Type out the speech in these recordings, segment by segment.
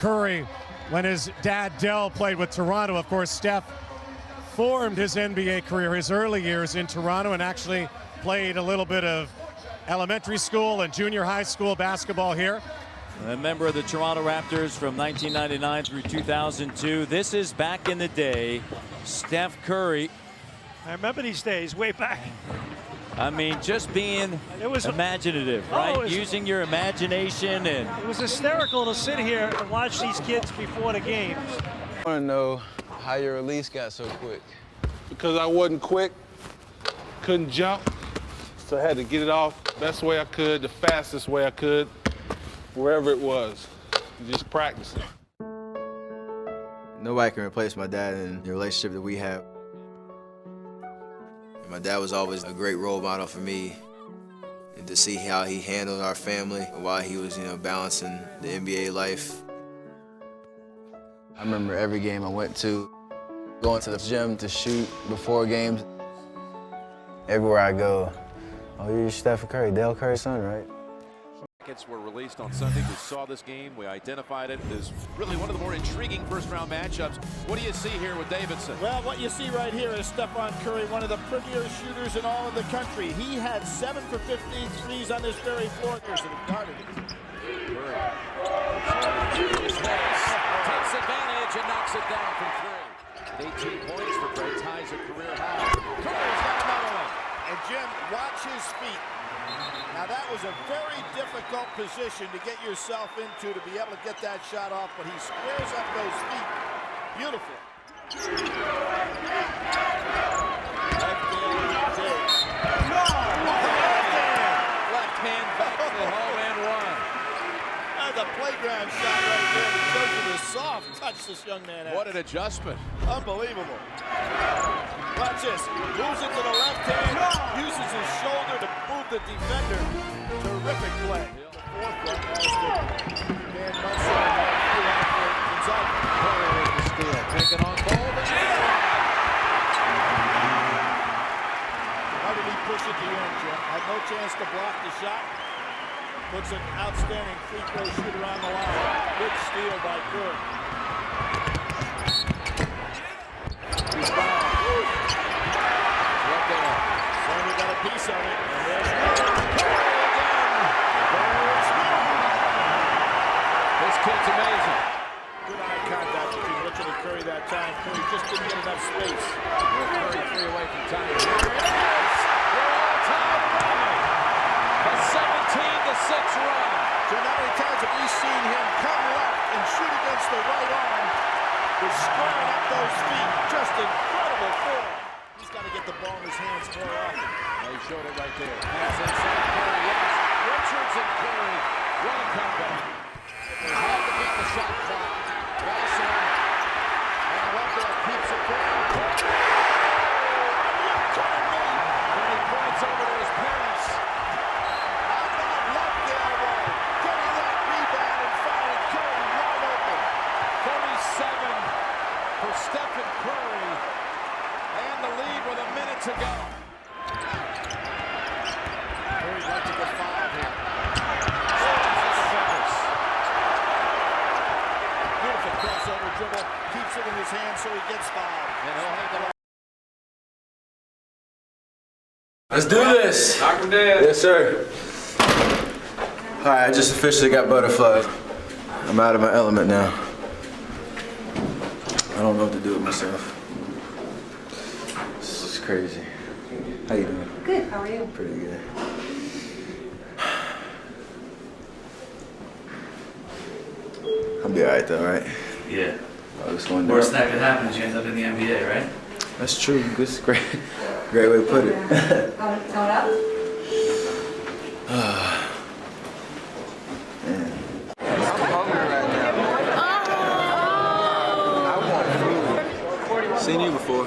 Curry, when his dad Dell played with Toronto. Of course, Steph formed his NBA career, his early years in Toronto, and actually played a little bit of elementary school and junior high school basketball here. A member of the Toronto Raptors from 1999 through 2002. This is back in the day. Steph Curry. I remember these days way back. I mean, just being imaginative, right? Using your imagination. And it was hysterical to sit here and watch these kids before the games. I want to know how your release got so quick. Because I wasn't quick, couldn't jump, so I had to get it off the best way I could, the fastest way I could, wherever it was. Just practicing. Nobody can replace my dad in the relationship that we have. My dad was always a great role model for me, and to see how he handled our family while he was, balancing the NBA life. I remember every game I went to, going to the gym to shoot before games. Everywhere I go, oh, you're Steph Curry, Dale Curry's son, right? Were released on Sunday. We saw this game. We identified it as really one of the more intriguing first-round matchups. What do you see here with Davidson? Well, what you see right here is Steph Curry, one of the premier shooters in all of the country. He had 7 for 15 threes on this very floor. There's an guarded. Curry takes advantage and knocks it down from 3. 18 points for Curry, ties a career high. Curry's got another one. And Jim, watch his feet. Now that was a very difficult position to get yourself into to be able to get that shot off, but he squares up those feet. Beautiful. Left hand back to the home and one. That's a playground shot right there. It shows you the soft touch this young man has. What an adjustment. Unbelievable. Watch this. Moves it to the left hand, uses his shoulder to move the defender. Terrific play. The fourth one as the man Munson and Gonzaga. Curry with the steal. Taking on goal. How did he push at the end, Jim? Had no chance to block the shot. Puts an outstanding free throw shooter on the line. Good steal by Curry. He's fouled. Sony got a piece of it. And there's This kid's amazing. good eye contact between Richard and Curry that time. Curry just didn't get enough space. Curry 3 away from time. We're all tied running. A 17-6 run. So how many times have we seen him come left and shoot against the right arm with squaring up those feet? Just incredible form. He's got to get the ball in his hands more often. He showed it right there. Pass inside Curry, yes. Richards and Curry. What a comeback. They had to beat the shot clock. Lawson. And Wendell keeps it going. And he points over to his parents. How about left elbow? Getting that rebound and finding Curry wide open. 37 for Stephen Curry. And the lead with a minute to go. Curry'd like to get fouled here. Beautiful crossover dribble. Keeps it in his hand so he gets fouled. And he'll have the Let's do this. knock him down. Yes, sir. All right, I just officially got butterflies. I'm out of my element now. I don't know what to do with myself. This is crazy. How you doing? Good, how are you? Pretty good. I'll be all right though, right? Yeah. Just going down. Worst that could happen is you end up in the NBA, right? That's true. This is great. Great way to put it. Tell it up. Man. I'm hungry right now. I want food. Seen you before.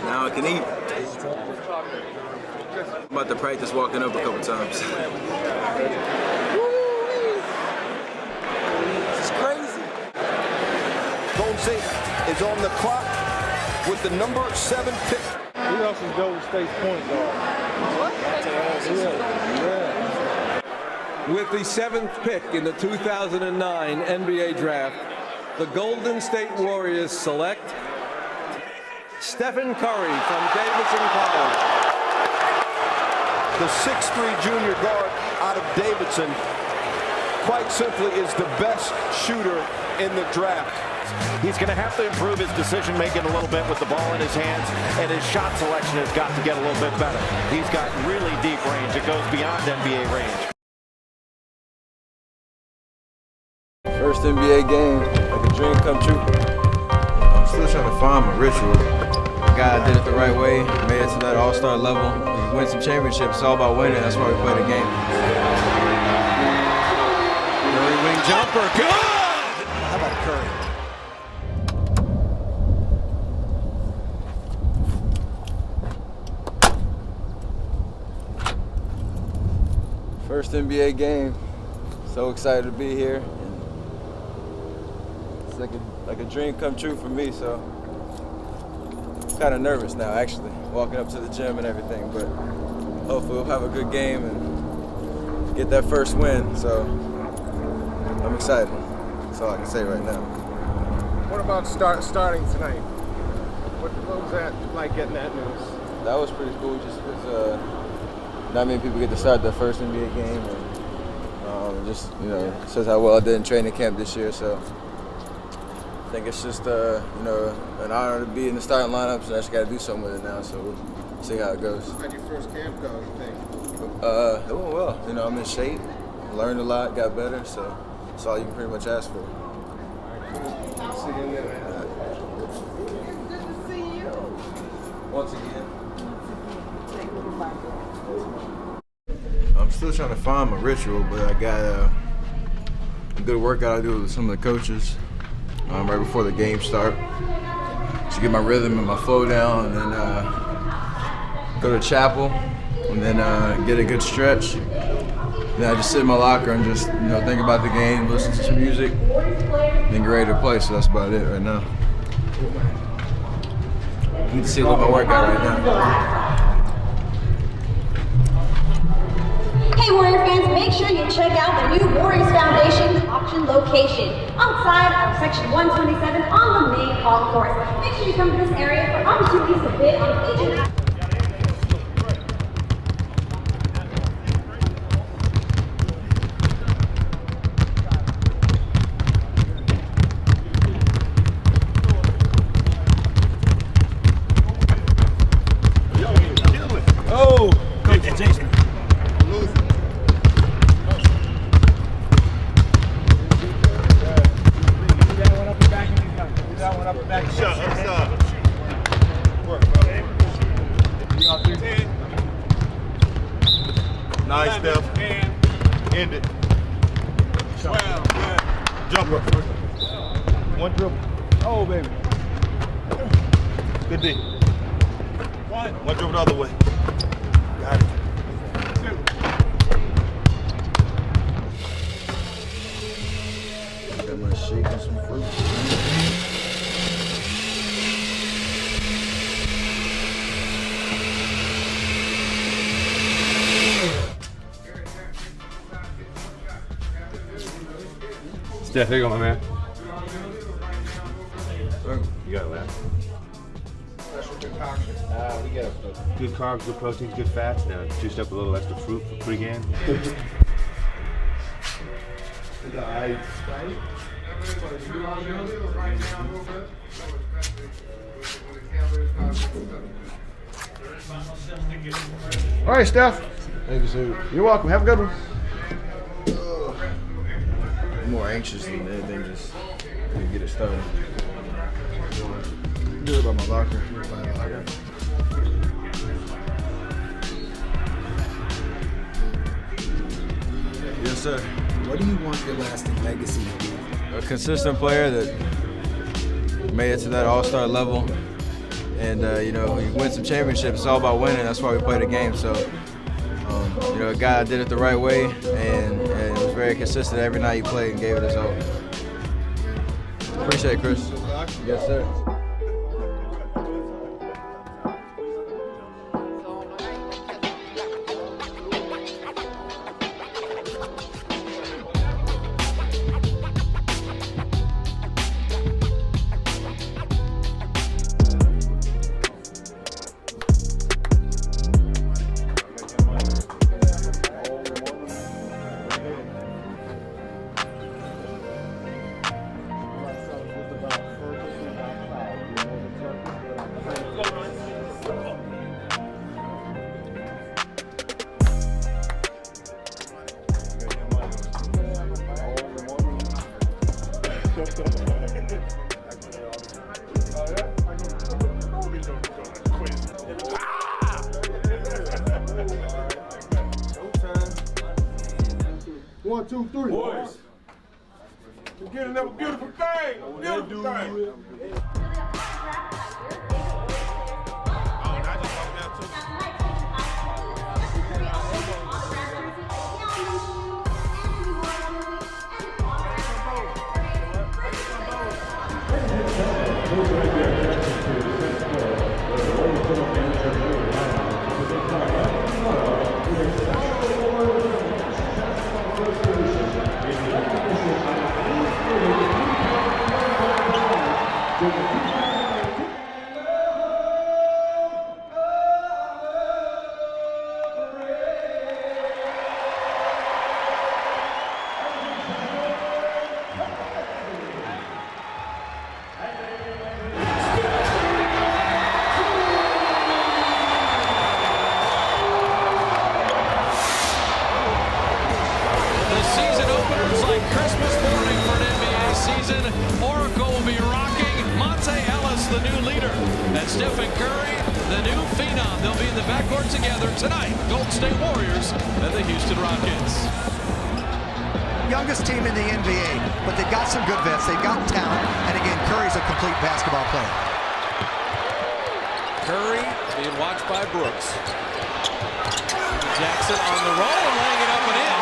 Now I can eat. I'm about to practice walking up a couple times. This is crazy. Golden State is on the clock with the number 7 pick. Who else is Golden State's point guard? What? Yeah. With the 7th pick in the 2009 NBA Draft, the Golden State Warriors select Stephen Curry from Davidson College. The 6'3" junior guard out of Davidson, quite simply, is the best shooter in the draft. He's going to have to improve his decision making a little bit with the ball in his hands, and his shot selection has got to get a little bit better. He's got really deep range. It goes beyond NBA range. First NBA game, like a dream come true. I'm still trying to find my ritual. The guy did it the right way, made it to that all-star level. We win some championships, it's all about winning, that's why we play the game. Curry wing jumper, good! How about Curry? First NBA game, so excited to be here. It's like a dream come true for me, so I'm kind of nervous now, actually, walking up to the gym and everything, but hopefully we'll have a good game and get that first win, so I'm excited. That's all I can say right now. What about starting tonight? What was that like getting that news? That was pretty cool, just because not many people get to start their first NBA game, and just, you know, says how well I did in training camp this year, so I think it's just, you know, an honor to be in the starting lineup, so I just got to do something with it now, so we'll see how it goes. How'd your first camp go, you think? It went well. You know, I'm in shape, learned a lot, got better, so that's all you can pretty much ask for. See you in there, man. Good to see you. Once again. I'm still trying to find my ritual, but I got a good workout I do with some of the coaches right before the game start to get my rhythm and my flow down, and then go to chapel, and then get a good stretch. Then I just sit in my locker and just, you know, think about the game, listen to some music, then get ready to play. So that's about it right now. You can see a little bit of my workout right now. Hey Warrior fans, make sure you check out the new Warriors Foundation auction location outside of section 127 on the main concourse. Make sure you come to this area for opportunities to bid on each and Nice, Steph. End it. Jumper. One dribble. Oh, baby. Good D. One dribble the other way. Got it. Got my shake and some fruit. Steph, there you go, my man. You got it, man. Special concoction. We got good carbs, good proteins, good fats. Now juiced up a little extra fruit for pregame. All right, Steph. Thank you, sir. You're welcome. Have a good one. I'm more anxious than anything, just to get it started. Do it by my locker. Yes, sir. What do you want your lasting legacy to be? A consistent player that made it to that all-star level, and you know, we win some championships. It's all about winning. That's why we play the game. So, you know, a guy did it the right way, and was very consistent every night he played and gave it his all. Appreciate it, Chris. Yes, sir. One, two, three. Boys. We're getting up a beautiful thing. A beautiful thing. the new leader. And Stephen Curry, the new phenom. They'll be in the backcourt together tonight. Golden State Warriors and the Houston Rockets. Youngest team in the NBA, but they've got some good vets. They've got talent. And again, Curry's a complete basketball player. Curry being watched by Brooks. Jackson on the roll and laying it up and in.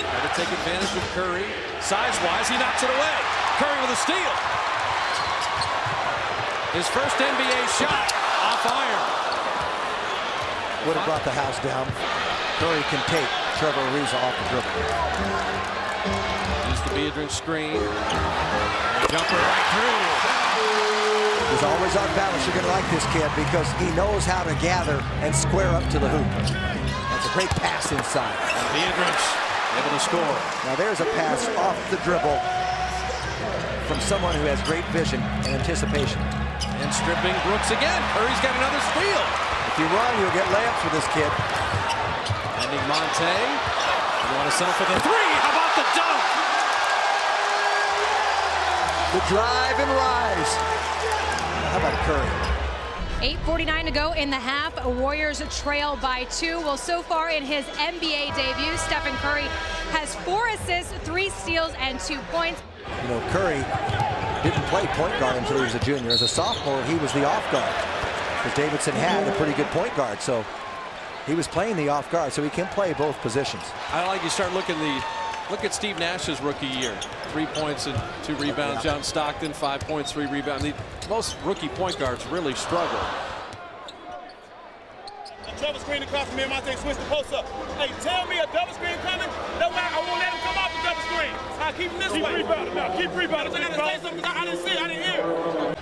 Trying to take advantage of Curry. Size-wise, he knocks it away. Curry with a steal. His first NBA shot off iron. Would have brought the house down. Curry can take Trevor Ariza off the dribble. Use the Beardridge screen. Jumper right through. He's always on balance. You're going to like this kid because he knows how to gather and square up to the hoop. That's a great pass inside. And Beardridge able to score. Now there's a pass off the dribble from someone who has great vision and anticipation. And stripping Brooks again. Curry's got another steal. If you run, you'll get layups with this kid. Ending Monte. You want to settle for the three. How about the dunk? The drive and rise. How about Curry? 8:49 to go in the half. Warriors trail by 2. Well, so far in his NBA debut, Stephen Curry has 4 assists, 3 steals, and 2 points. You know, Curry didn't play point guard until he was a junior. As a sophomore, he was the off guard. Because Davidson had a pretty good point guard, so he was playing the off guard, so he can play both positions. I like you start looking look at Steve Nash's rookie year. 3 points and 2 rebounds. John Stockton, 5 points, 3 rebounds. Most rookie point guards really struggle. A double screen across from me and Monte switch the post up. Hey, tell me a double screen coming. No matter, I won't let him come off the double screen. I'll keep him this way. Keep rebounding now. Keep rebounding. I gotta say something. I didn't see it. I didn't hear it.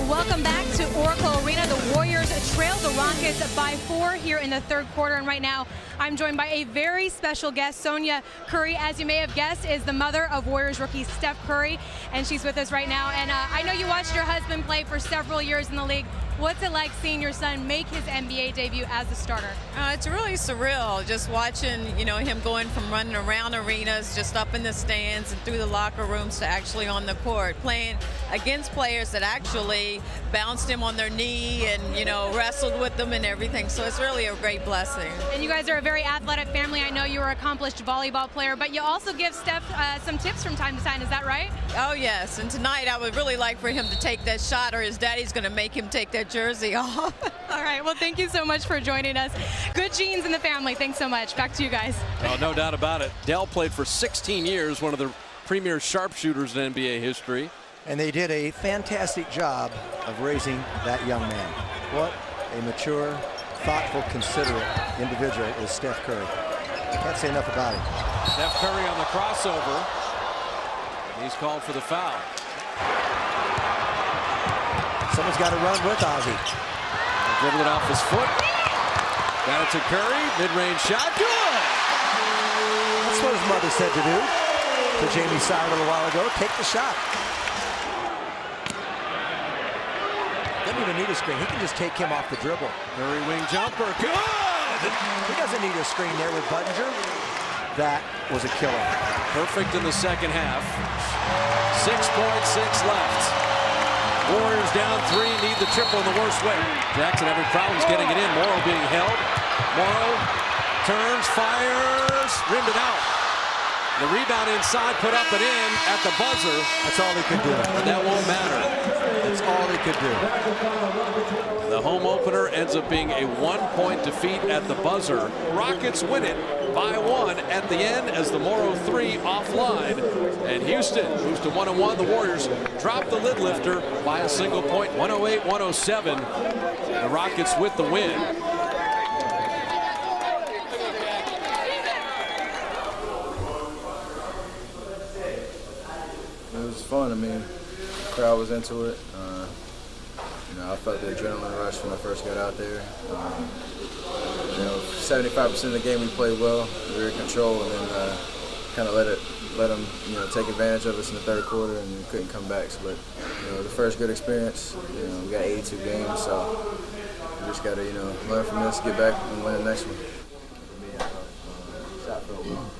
Welcome back to Oracle Arena. The Warriors trail the Rockets by 4 here in the third quarter. And right now, I'm joined by a very special guest. Sonia Curry, as you may have guessed, is the mother of Warriors rookie Steph Curry. And she's with us right now. And I know you watched your husband play for several years in the league. What's it like seeing your son make his NBA debut as a starter? It's really surreal just watching, you know, him going from running around arenas, just up in the stands and through the locker rooms to actually on the court, playing against players that actually bounced him on their knee and, you know, wrestled with them and everything. So it's really a great blessing. And you guys are a very athletic family. I know you're an accomplished volleyball player, but you also give Steph some tips from time to time. Is that right? Oh, yes. And tonight I would really like for him to take that shot or his daddy's going to make him take that jersey off. All right. Well, thank you so much for joining us. Good genes in the family. Thanks so much. Back to you guys. Oh, no doubt about it. Dell played for 16 years, one of the premier sharpshooters in NBA history. And they did a fantastic job of raising that young man. What a mature, thoughtful, considerate individual is Steph Curry. Can't say enough about him. Steph Curry on the crossover. He's called for the foul. Someone's got to run with Ozzie. Dribbled it off his foot. Got it to Curry. Mid-range shot. Good! That's what his mother said to do. To Jamie Side a little while ago. Take the shot. Doesn't even need a screen. He can just take him off the dribble. Curry wing jumper. Good! He doesn't need a screen there with Budinger. That was a killer. Perfect in the second half. 6.6 left. Warriors down 3, need the triple in the worst way. Jackson having problems getting it in. Morrow being held. Morrow turns, fires, rimmed it out. The rebound inside, put up and in at the buzzer. That's all he could do. But that won't matter. That's all he could do. The home opener ends up being a 1-point defeat at the buzzer. Rockets win it by 1 at the end as the Morrow 3 offline. And Houston moves to 1-1. The Warriors drop the lid lifter by a single point, 108-107. The Rockets with the win. It was fun. I mean, the crowd was into it. You know, I felt the adrenaline rush when I first got out there. You know, 75% of the game we played well. We were in control, and then kind of let them, you know, take advantage of us in the third quarter, and we couldn't come back. So, but you know, the first good experience. You know, we got 82 games, so we just got to, you know, learn from this, get back, and win the next one. For me, shot felt well.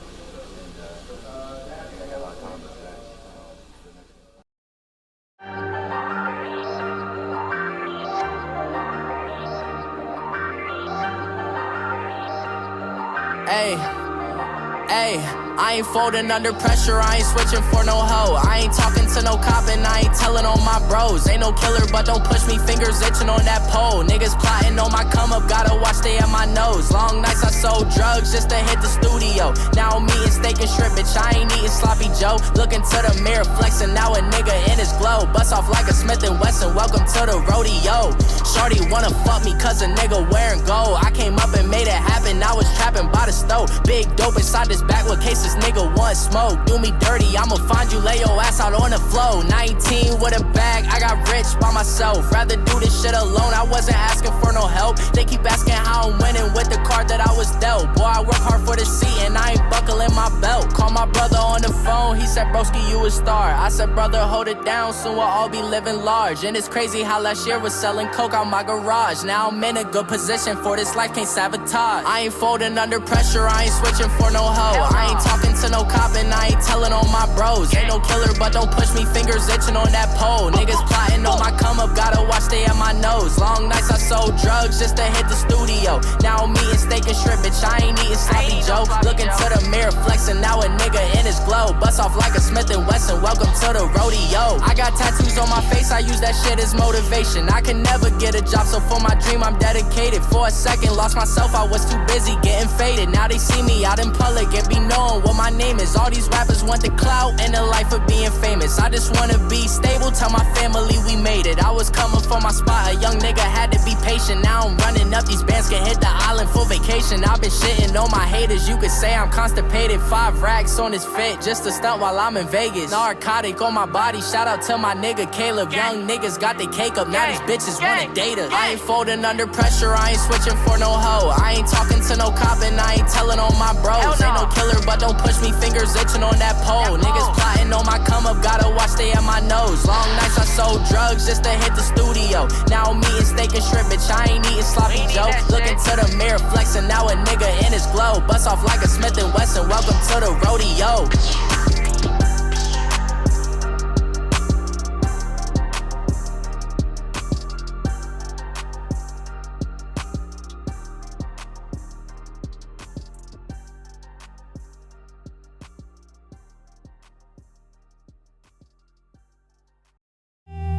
Hey, I ain't folding under pressure, I ain't switching for no hoe. I ain't talking to no cop and I ain't telling on my bros. Ain't no killer, but don't push me, fingers itching on that pole. Niggas plotting on my come up, gotta watch they at my nose. Long nights I sold drugs just to hit the studio. Now I'm eating steak and shrimp, bitch, I ain't eating sloppy Joe. Looking to the mirror, flexing, now a nigga in his glow. Bust off like a Smith & Wesson, welcome to the rodeo. Shorty wanna fuck me cause a nigga wearing gold. I came up and made it happen, I was trapping by the stove. Big dope inside this backwood case, this nigga want smoke. Do me dirty, I'ma find you, lay your ass out on the floor. 19 with a bag, I got rich by myself. Rather do this shit alone, I wasn't asking for no help. They keep asking how I'm winning with the card that I was dealt. Boy, I work hard for the seat and I ain't buckling my belt. Call my brother on the phone, he said, broski, you a star. I said, brother, hold it down, soon we'll all be living large. And it's crazy how last year was selling coke out my garage. Now I'm in a good position for this life, can't sabotage. I ain't folding under pressure, I ain't switching for no hoe. I ain't talking to no cop and I ain't telling on my bros. Ain't no killer, but don't push me, fingers itching on that pole. Niggas plotting on my come up, gotta watch they at my nose. Long nights I sold drugs just to hit the studio. Now I'm eating steak and shrimp, bitch, I ain't eating sloppy Joe. Looking to the mirror, flexing, now a nigga in his glow. Bust off like a Smith & Wesson, welcome to the rodeo. I got tattoos on my face, I use that shit as motivation. I can never get a job, so for my dream I'm dedicated. For a second, lost myself, I was too busy getting faded. Now they see me out in public and be knowing what my name is. All these rappers want the clout and the life of being famous. I just wanna be stable, tell my family we made it. I was coming for my spot, a young nigga had to be patient. Now I'm running up, these bands can hit the island for vacation. I've been shitting on my haters, you could say I'm constipated. 5 racks on his fit, just to stunt while I'm in Vegas. Narcotic on my body, shout out to my nigga Caleb. Young niggas got their cake up, now these bitches wanna date us. I ain't folding under pressure, I ain't switching for no hoe. I ain't talking to no cop and I ain't telling on my bros. Ain't no killer, but don't push me, fingers itching on that pole. Niggas plotting on my come up, gotta watch they at my nose. Long nights I sold drugs just to hit the studio. Now I'm eating steak and shrimp, bitch, I ain't eating sloppy Joe. Looking to the mirror, flexing, now a nigga in his glow. Bust off like a Smith & Wesson, welcome to the rodeo.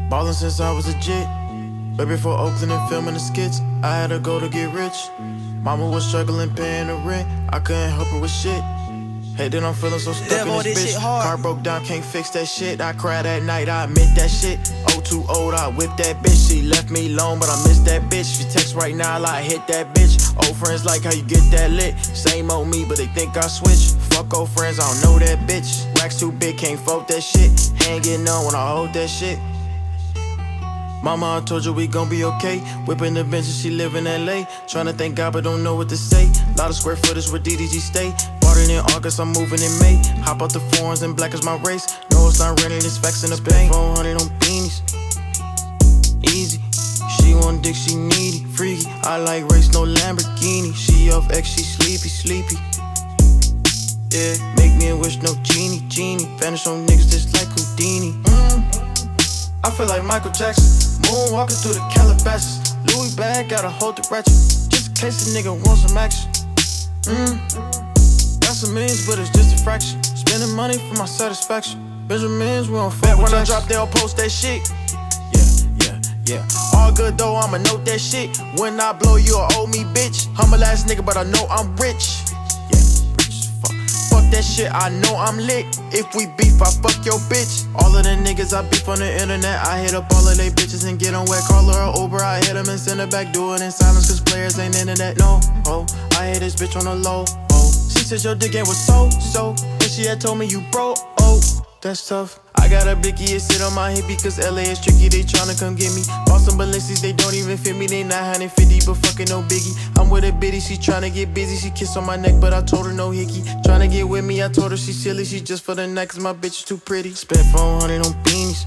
Ballin' since I was a jit. Way before Oakland and filming the skits, I had to go to get rich. Mama was struggling paying the rent, I couldn't help her with shit. Hey, then I'm feeling so stuck in this bitch. Car broke down, can't fix that shit. I cried at night, I admit that shit. Oh, too old, I whipped that bitch. She left me alone, but I miss that bitch. She text right now, like hit that bitch. Old friends like how you get that lit. Same old me, but they think I switched. Fuck old friends, I don't know that bitch. Racks too big, can't fold that shit. Hanging on when I hold that shit. Mama, I told you we gon' be okay. Whipping the bench and she live in LA. Tryna thank God but don't know what to say. Lot of square footage where DDG stay. Bought it in August, I'm moving in May. Hop out the foreigns and black is my race. No, it's not renting, it's facts in the paint. 400 on beanies. Easy. dick, she needy, freaky. I like race, no Lamborghini. She off X, she sleepy, sleepy. Yeah, make me a wish, no genie. Vanish on niggas just like Houdini. I feel like Michael Jackson, moonwalking through the Calabasas. Louis bag, gotta hold the ratchet, just in case a nigga wants some action. Got some millions, but it's just a fraction. Spending money for my satisfaction. Benjamins, we don't fuck with when Jackson. I drop, they'll post that shit. Yeah. All good though, I'ma note that shit. When I blow, you'll owe me, bitch. Humble ass nigga, but I know I'm rich. Fuck that shit, I know I'm lit. If we beef, I fuck your bitch. All of the niggas I beef on the internet, I hit up all of they bitches and get on wet. Call her an Uber, I hit them and send her back. Do it in silence, cause players ain't internet. No, I hit this bitch on the low. She said your dick game was so. And she had told me you broke. That's tough. I got a blicky, it sit on my hippie, cause LA is tricky, they tryna come get me. Bought some Balenci's, they don't even fit me, they 950, but fucking no biggie. I'm with a bitty, she tryna get busy, she kissed on my neck, but I told her no hickey. Tryna get with me, I told her she silly, she just for the night, cause my bitch is too pretty. Spent 400 on beanies,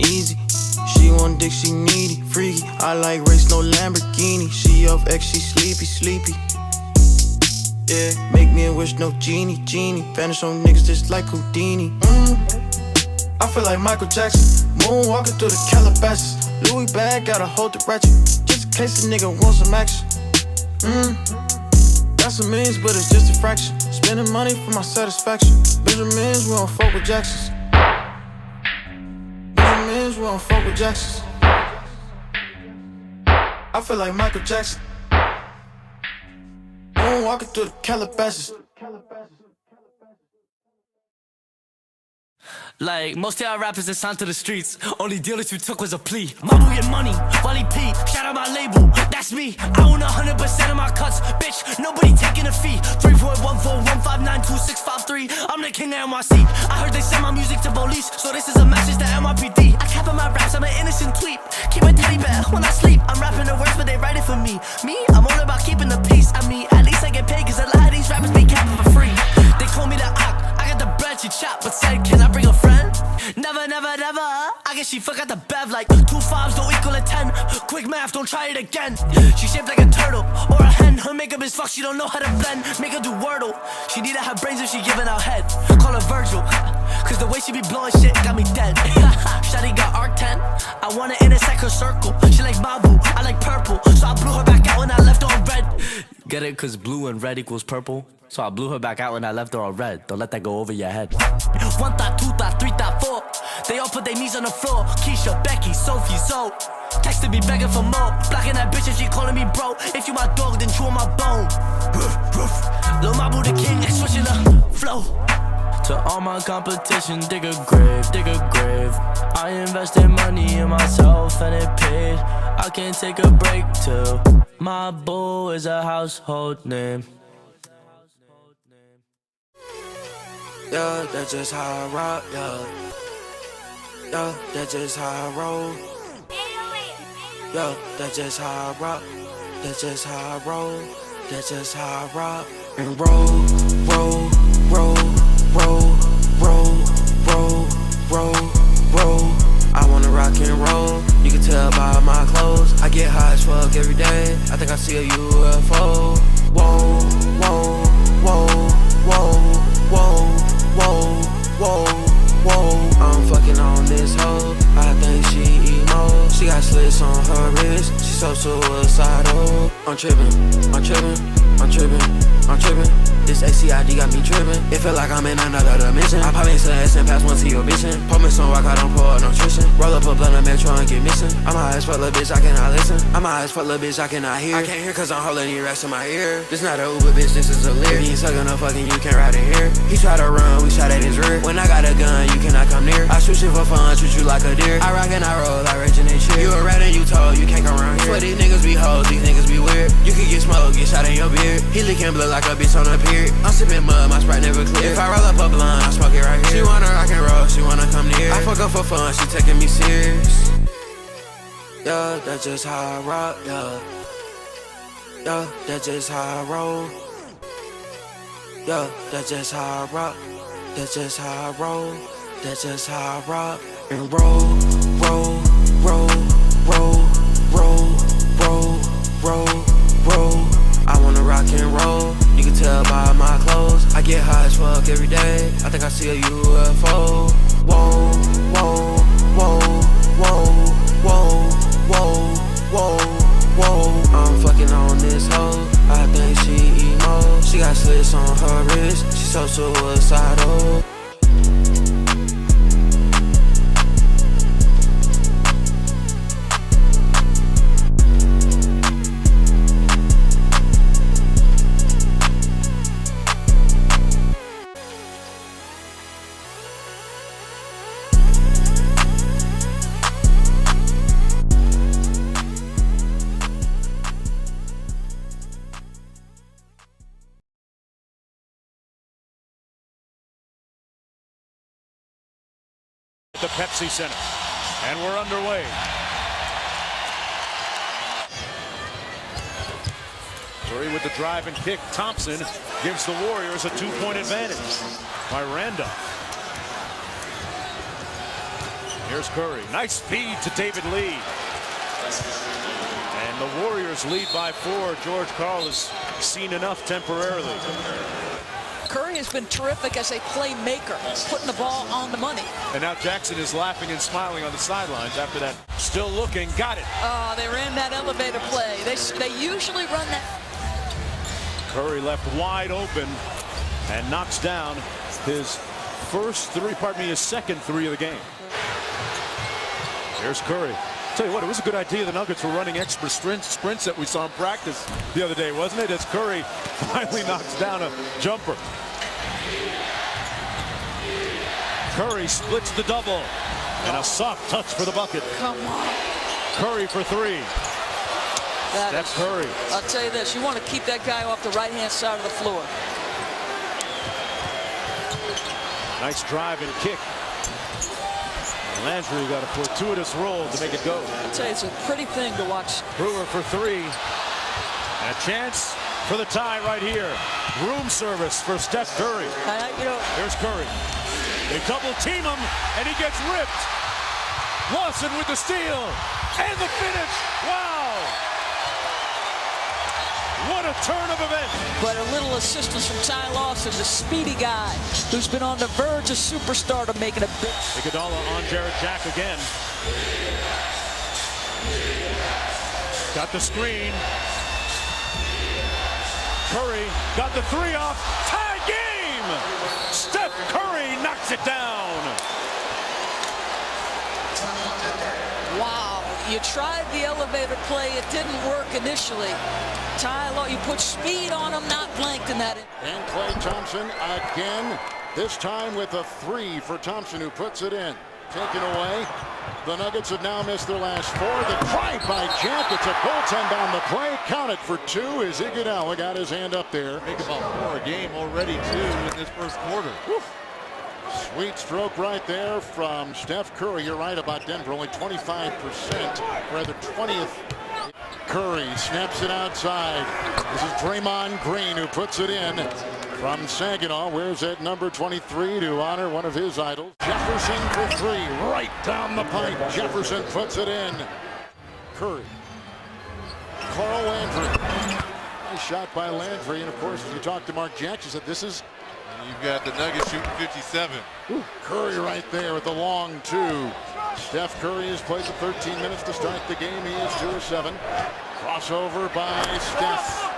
easy. She want dick, she needy, freaky. I like race, no Lamborghini. She off X, she sleepy, sleepy. Yeah, make me a wish, no genie. Vanish on niggas just like Houdini. I feel like Michael Jackson, moonwalking through the Calabasas. Louis bag, gotta hold the ratchet, just in case a nigga wants some action. Got some millions, but it's just a fraction. Spending money for my satisfaction. Benjamins, we don't fuck with Jacksons. Benjamins, we don't fuck with Jacksons. I feel like Michael Jackson, walking through the Calabasas. Like, most of our rappers that signed to the streets, only deal that you took was a plea. Mama get money, Wally P, shout out my label, that's me. I own 100% of my cuts, bitch, nobody taking a fee. 3.14159263, I'm the king of NYC. I heard they send my music to police, so this is a message to NYPD. I cap on my raps, I'm an innocent tweet. Keep a teddy bear when I sleep. I'm rapping the words, but they write it for me. Me, I'm all about keeping the peace. I mean, at least I get paid, cause a lot of these rappers be capping for free. They call me the Ock, I got the bread, she chop, but said, can I bring a friend? Never. I guess she forgot the bev, like 2 5s don't equal a 10. Quick math, don't try it again. She shaped like a turtle or a hen. Her makeup is fucked, she don't know how to blend. Make her do Wordle. She need to have brains if she giving out head. Call her Virgil, cause the way she be blowing shit got me dead. Shawty got arc 10. I wanna intersect her circle. She like Babu, I like purple, so I blew her back out when I left her on red. Get it, cause blue and red equals purple. So I blew her back out when I left her on red. Don't let that go over your head. 1 thought, 2 thought, 3 thought, 4. They all put their knees on the floor. Keisha, Becky, Sophie, Zoe. Texted me begging for more. Blocking that bitch and she calling me bro. If you my dog, then chew on my bone. Lil Mabu the king, switching the flow. To all my competition, dig a grave, dig a grave. I invested money in myself and it paid. I can't take a break till my boo is a household name. Yeah, that's just how I rock, yeah. Yeah, that's just how I roll. Yeah, that's just how I rock. That's just how I roll. That's just how I rock. And roll. I wanna rock and roll. You can tell by my clothes. I get high as fuck every day. I think I see a UFO. Whoa. I'm fucking on this hoe. I think she emo. She got slits on her wrist. She so suicidal. I'm trippin'. This ACID got me trippin'. It feel like I'm in another dimension. I pop into S and pass one to your bitchin'. Pour me some rock, I don't pour nutrition. Roll up a blunt of Metro and get missing. I'm high as fuck, little bitch, I cannot listen. I'm high as fuck, little bitch, I cannot hear. I can't hear cause I'm holding these racks in my ear. This not a Uber, bitch, this is a lyric. He ain't suckin' no fucking, you can't ride in here. He try to run, we shot at his rear. When I got a gun, you cannot come near. I shoot shit for fun, treat you like a deer. I rock and I roll, I rage and they cheer. You a rat and you told, you can't come around here. Swear these niggas be hoes, these niggas be weird. You can get smoked, get shot in your beard. He lickin' blood like a bitch on a pier. I'm sippin' mud, my Sprite never clear. If I roll up a blunt, I smoke it right here. She wanna rock and roll, she wanna come near. I fuck up for fun, she taking me serious. Yeah, that's just how I rock, yeah. Yeah, that's just how I roll. Yeah, that's just how I rock. That's just how I roll. That's just how I rock. And roll. necklace on her wrist. She's so suicidal. The Pepsi Center, and we're underway. Curry with the drive and kick. Thompson gives the Warriors a 2-point advantage by Randolph. Here's Curry. Nice feed to David Lee. And the Warriors lead by 4. George Karl has seen enough temporarily. Curry has been terrific as a playmaker, putting the ball on the money. And now Jackson is laughing and smiling on the sidelines after that. Still looking, got it. Oh, they ran that elevator play. They usually run that. Curry left wide open and knocks down his his second 3 of the game. Here's Curry. Tell you what, it was a good idea. The Nuggets were running extra sprints that we saw in practice the other day, wasn't it? As Curry finally knocks down a jumper. Curry splits the double. And a soft touch for the bucket. Come on. Curry for 3. Steph Curry. I'll tell you this, you want to keep that guy off the right-hand side of the floor. Nice drive and kick. Landry got a fortuitous roll to make it go. I'll tell you, it's a pretty thing to watch. Brewer for 3. And a chance for the tie right here. Room service for Steph Curry. Here's Curry. They double team him, and he gets ripped. Lawson with the steal. And the finish. Wow. What a turn of events. But a little assistance from Ty Lawson, the speedy guy who's been on the verge of superstardom, making a big. Iguodala on Jared Jack again. Got the screen. Curry got the 3 off. Tie game. Steph Curry knocks it down. Wow. You tried the elevator play. It didn't work initially. Ty Law, you put speed on him, not blanked in that. And Klay Thompson again, this time with a 3 for Thompson, who puts it in. Taken away. The Nuggets have now missed their last 4. The drive by Jack. It's a goaltend on the play. Count it for 2 as Iguodala got his hand up there. Make about 4 a game already, too, in this first quarter. Woo. Sweet stroke right there from Steph Curry. You're right about Denver, only 25%, rather 20th. Curry snaps it outside. This is Draymond Green who puts it in from Saginaw. Wears at number 23 to honor one of his idols. Jefferson for 3, right down the pipe. Jefferson puts it in. Curry. Carl Landry. Nice shot by Landry. And of course, if you talk to Mark Jackson, said this is. You've got the Nuggets shooting 57. Curry right there with the long 2. Steph Curry has played the 13 minutes to start the game. He is 2 of 7. Crossover by Steph.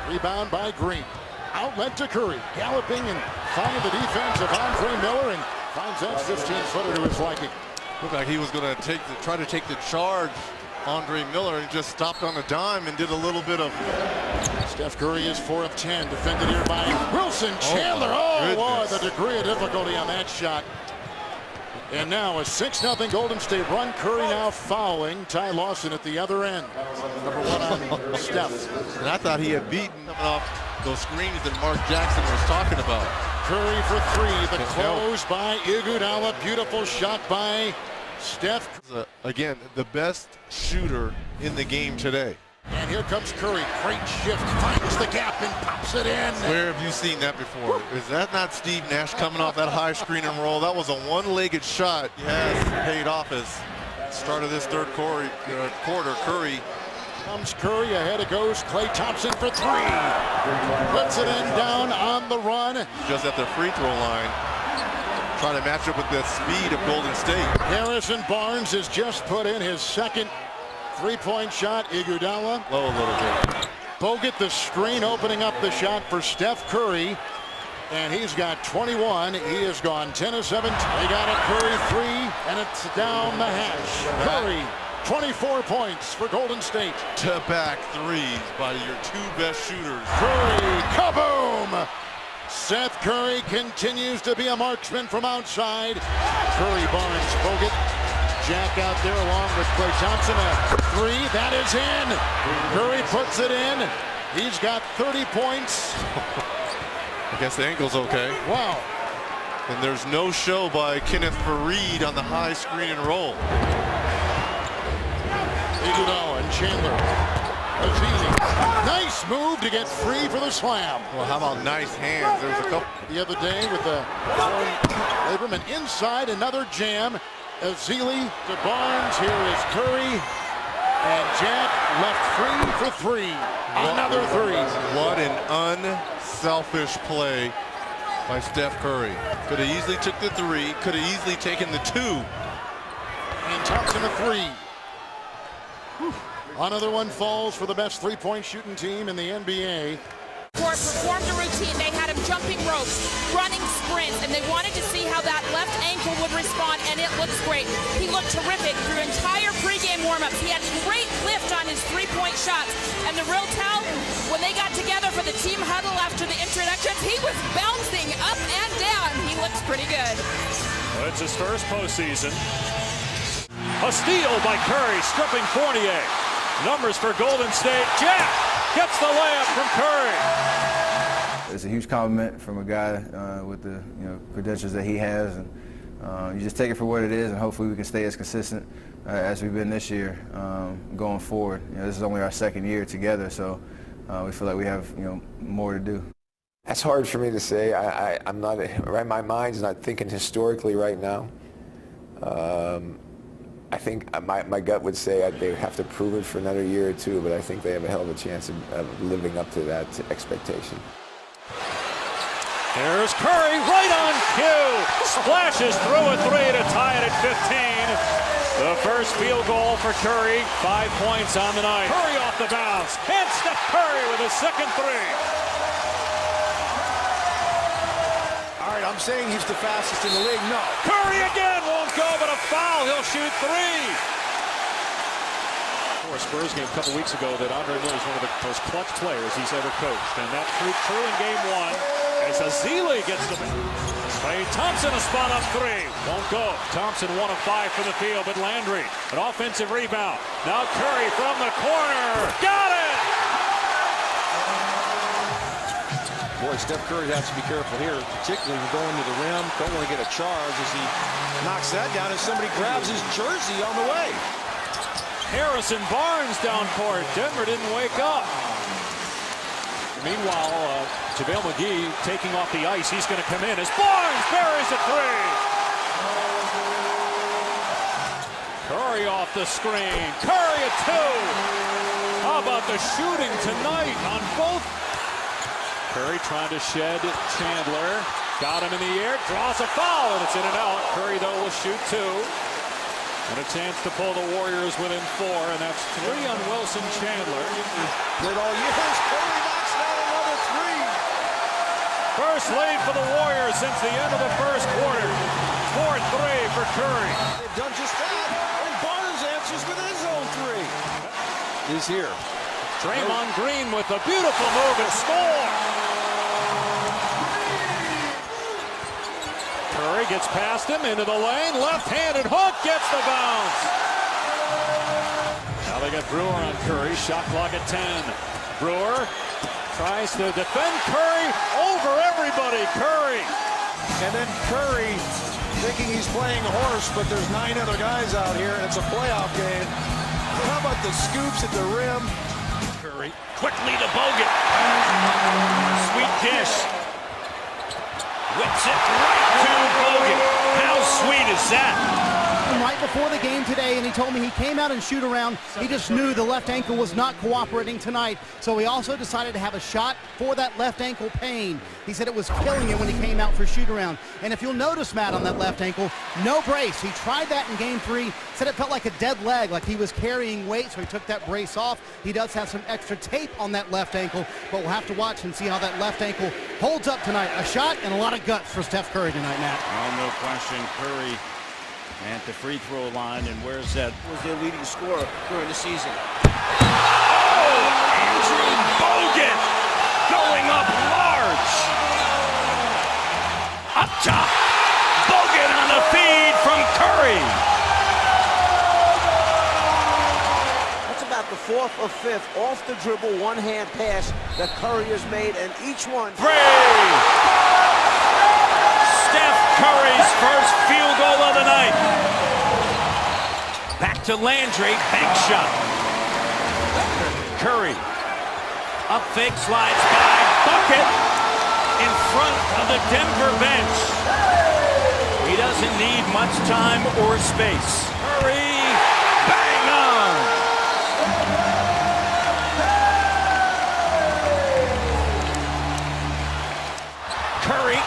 Rebound by Green. Outlet to Curry. Galloping and finding the defense of Andre Miller, and finds that 15-footer to his liking. Looked like he was going to try to take the charge. Andre Miller, and just stopped on a dime and did a little bit of. Steph Curry is 4 of 10. Defended here by Wilson Chandler. Oh, Lord, the degree of difficulty on that shot. And now a 6-0 Golden State run. Curry now fouling Ty Lawson at the other end. Number 1 on Steph. And I thought he had beaten coming off those screens that Mark Jackson was talking about. Curry for 3. The close by Iguodala. Beautiful shot by Steph. Again, the best shooter in the game today. And here comes Curry. Great shift. Finds the gap and pops it in. Where have you seen that before? Is that not Steve Nash coming off that high screen and roll? That was a one-legged shot. Yes, paid off as start of this third quarter. Curry. Comes Curry. Ahead it goes. Klay Thompson for 3. Puts it in down on the run. Just at the free throw line. Trying to match up with the speed of Golden State. Harrison Barnes has just put in his second 3-point shot. Iguodala. Low a little bit. Bogut, the screen, opening up the shot for Steph Curry. And he's got 21. He has gone 10 of 7. They got a Curry 3, and it's down the hash. Curry, 24 points for Golden State. To back threes by your two best shooters. Curry, kaboom! Seth Curry continues to be a marksman from outside. Curry, Barnes, Bogut, Jack out there along with Klay Thompson. A 3, that is in. Curry puts it in. He's got 30 points. I guess the ankle's okay. Wow. And there's no show by Kenneth Faried on the high screen and roll. Iguodala and Chandler. Easy. Nice move to get free for the slam. Well, how about nice hands? There was a couple the other day with the Abram, and inside another jam. Ezeli to Barnes. Here is Curry. And Jack left free for 3. Another 3. What an unselfish play by Steph Curry. Could have easily took the 3. Could have easily taken the 2. And Thompson a 3. Whew. Another one falls for the best three-point shooting team in the NBA. Performed a routine. They had him jumping ropes, running sprints, and they wanted to see how that left ankle would respond, and it looks great. He looked terrific through entire pregame warmups. He had great lift on his three-point shots, and the real tell, when they got together for the team huddle after the introductions, he was bouncing up and down. He looks pretty good. Well, it's his first postseason. A steal by Curry, stripping Fournier. Numbers for Golden State. Jack gets the layup from Curry. It's a huge compliment from a guy with the credentials that he has, and you just take it for what it is, and hopefully we can stay as consistent as we've been this year going forward. This is only our second year together, so we feel like we have more to do. That's hard for me to say. I'm not right. My mind's not thinking historically right now. I think my gut would say they have to prove it for another year or two, but I think they have a hell of a chance of living up to that expectation. There's Curry right on cue. Splashes through a 3 to tie it at 15. The first field goal for Curry. 5 points on the night. Curry off the bounce. And Steph Curry with his second 3. All right, I'm saying he's the fastest in the league. No. Curry again won't go, but a foul. He'll shoot 3. For a Spurs game a couple weeks ago that Andre Miller is one of the most clutch players he's ever coached. And that proved true in game 1 as Ezeli gets the Klay Thompson a spot up 3. Won't go. Thompson 1 of 5 for the field, but Landry, an offensive rebound. Now Curry from the corner. Got it! Boy, Steph Curry has to be careful here, particularly going to the rim. Don't want to get a charge as he knocks that down as somebody grabs his jersey on the way. Harrison Barnes down court. Denver didn't wake up. Meanwhile, JaVale McGee taking off the ice. He's going to come in as Barnes buries a 3. Curry off the screen. Curry a 2. How about the shooting tonight on both? Curry trying to shed Chandler. Got him in the air. Draws a foul, and it's in and out. Curry, though, will shoot 2. And a chance to pull the Warriors within 4, and that's 3 on Wilson Chandler. Good all years. Curry knocks down another 3. First lead for the Warriors since the end of the first quarter. 4-3 for Curry. They've done just that, and Barnes answers with his own 3. He's here. Draymond Green with a beautiful move and score. Curry gets past him into the lane. Left-handed hook gets the bounce. Now they got Brewer on Curry. Shot clock at 10. Brewer tries to defend Curry over everybody. Curry. And then Curry thinking he's playing horse, but there's 9 other guys out here, and it's a playoff game. How about the scoops at the rim? Curry quickly to Bogut. Sweet dish. Whips it right to Bogut. How sweet is that? him right before the game today, and he told me he came out and shoot around. He just knew the left ankle was not cooperating tonight, so he also decided to have a shot for that left ankle pain. He said it was killing him when he came out for shoot around. And if you'll notice, Matt, on that left ankle, no brace. He tried that in game 3, said it felt like a dead leg, like he was carrying weight, so he took that brace off. He does have some extra tape on that left ankle, but we'll have to watch and see how that left ankle holds up tonight. A shot and a lot of guts for Steph Curry tonight, Matt. Oh, no question, Curry at the free throw line, and where's that? Was their leading scorer during the season. Andrew Bogut going up large. Up top, Bogut on the feed from Curry. That's about the 4th or 5th off the dribble, one-hand pass that Curry has made, and each one. Steph Curry's first field goal of the night. Back to Landry, bank shot. Curry, up fake, slides by, bucket in front of the Denver bench. He doesn't need much time or space. Curry, bang on. Curry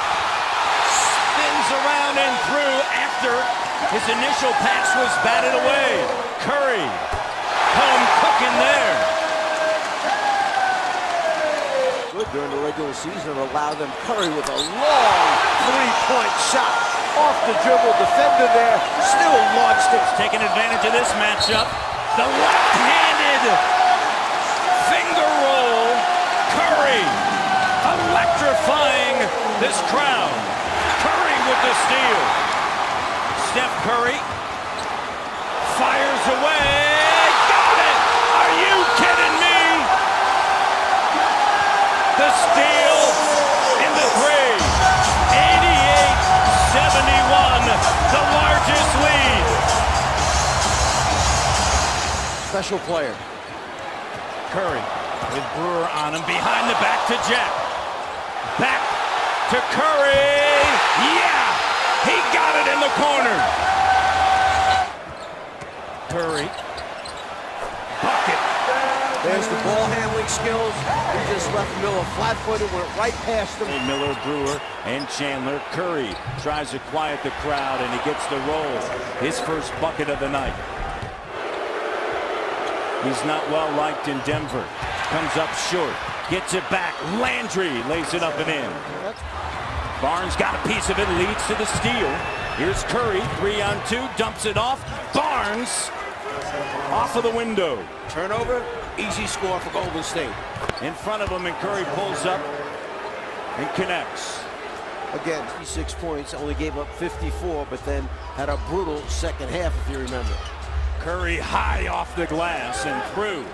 spins around and through after his initial pass was batted away. Curry, home cooking there. Good during the regular season, allow them Curry with a long three-point shot. Off the dribble, defender there, still launched it. Taking advantage of this matchup. The left-handed finger roll. Curry electrifying this crowd. Curry with the steal. Steph Curry fires away. Got it! Are you kidding me? The steal in the 3. 88-71, the largest lead. Special player. Curry with Brewer on him, behind the back to Jack. Back to Curry. Yeah! He got it in the corner. Curry. Bucket. There's the ball handling skills. He just left Miller flat-footed, went right past him. Miller, Brewer, and Chandler. Curry tries to quiet the crowd, and he gets the roll. His first bucket of the night. He's not well liked in Denver. Comes up short. Gets it back. Landry lays it up and in. Barnes got a piece of it, leads to the steal. Here's Curry, 3-on-2, dumps it off. Barnes off of the window. Turnover, easy score for Golden State. In front of him, and Curry pulls up and connects. Again, 56 points, only gave up 54, but then had a brutal second half, if you remember. Curry high off the glass and through.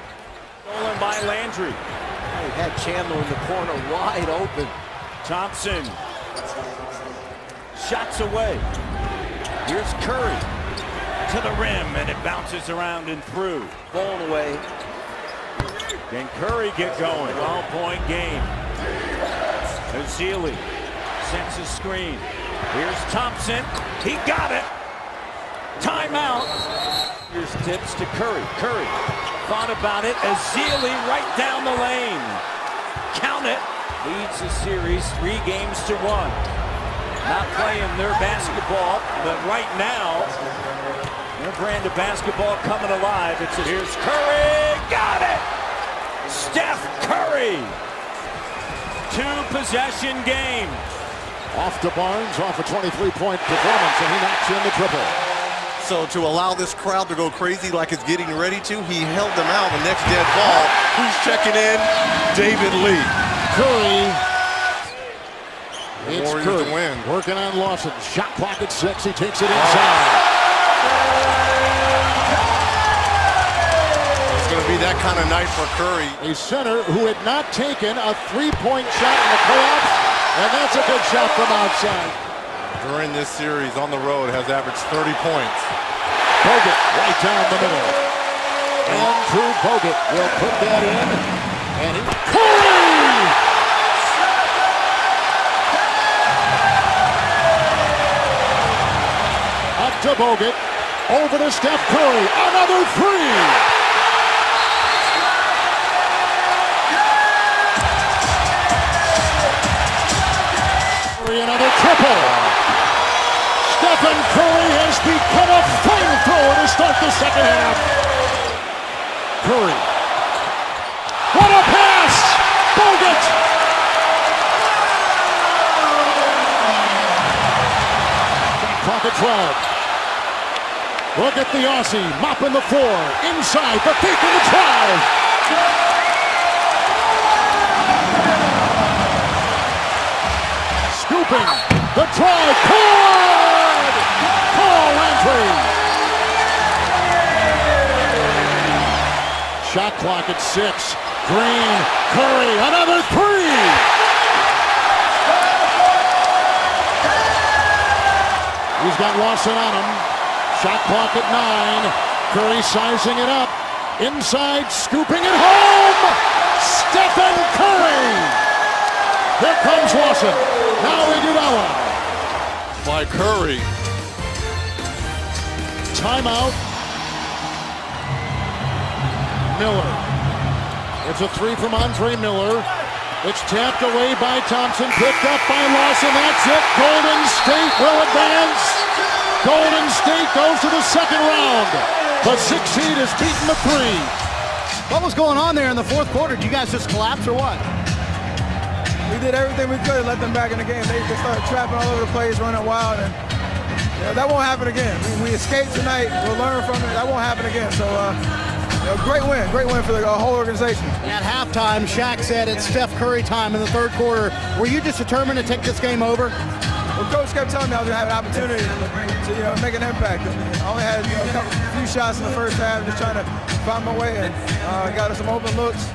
Stolen by Landry. He had Chandler in the corner wide open. Thompson. Shots away. Here's Curry to the rim, and it bounces around and through. Ball away. Can Curry get going? 12-point game. Ezeli sets a screen. Here's Thompson. He got it. Timeout. Here's tips to Curry. Curry thought about it. Ezeli right down the lane. Count it. Leads the series 3-1. Not playing their basketball, but right now, their brand of basketball coming alive. Here's Curry. Got it. Steph Curry. 2-possession game. Off to Barnes, off a 23-point performance, and he knocks in the triple. So to allow this crowd to go crazy like it's getting ready to, he held them out. The next dead ball. Who's checking in? David Lee. Curry. It's Warriors Curry to win. working on Lawson. Shot clock at 6. He takes it inside. It's going to be that kind of night for Curry. A center who had not taken a 3-point shot in the playoffs, and that's a good shot from outside. During this series on the road has averaged 30 points. Bogut right down the middle. Andrew Bogut will put that in. And he... Curry! Up to Bogut. Over to Steph Curry. Another three. Another triple. Stephen Curry has become a flamethrower to start the second half. Curry. What a pass! Bogut! Clock at 12. Look at the Aussie mopping the floor. Inside, the fake and the drive. Scooping. The drive. Good! Paul Landry. Shot clock at 6. Green. Curry. Another three. He's got Lawson on him. Shot clock at 9. Curry sizing it up. Inside, scooping it home. Stephen Curry. Here comes Lawson. Now Iguodala. By Curry. Timeout. Miller. It's a three from Andre Miller. It's tapped away by Thompson. Picked up by Lawson. That's it. Golden State will advance. Golden State goes to the second round. The 6th seed is beating the 3. What was going on there in the fourth quarter? Did you guys just collapse or what? We did everything we could to let them back in the game. They started trapping all over the place, running wild, and that won't happen again. We escaped tonight. We'll learn from it. That won't happen again. So, great win for the whole organization. At halftime, Shaq said it's Steph Curry time in the third quarter. Were you just determined to take this game over? Well, Coach kept telling me I was going to have an opportunity to make an impact. I only had a few shots in the first half, just trying to find my way, and got us some open looks.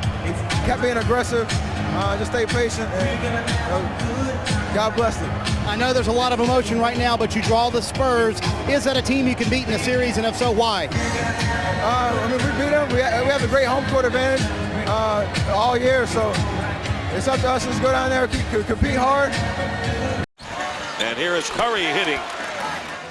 Kept being aggressive, just stay patient, and God bless them. I know there's a lot of emotion right now, but you draw the Spurs. Is that a team you can beat in a series, and if so, why? I mean, we beat them. We have a great home court advantage all year, so it's up to us to just go down there, compete hard. And here is Curry hitting.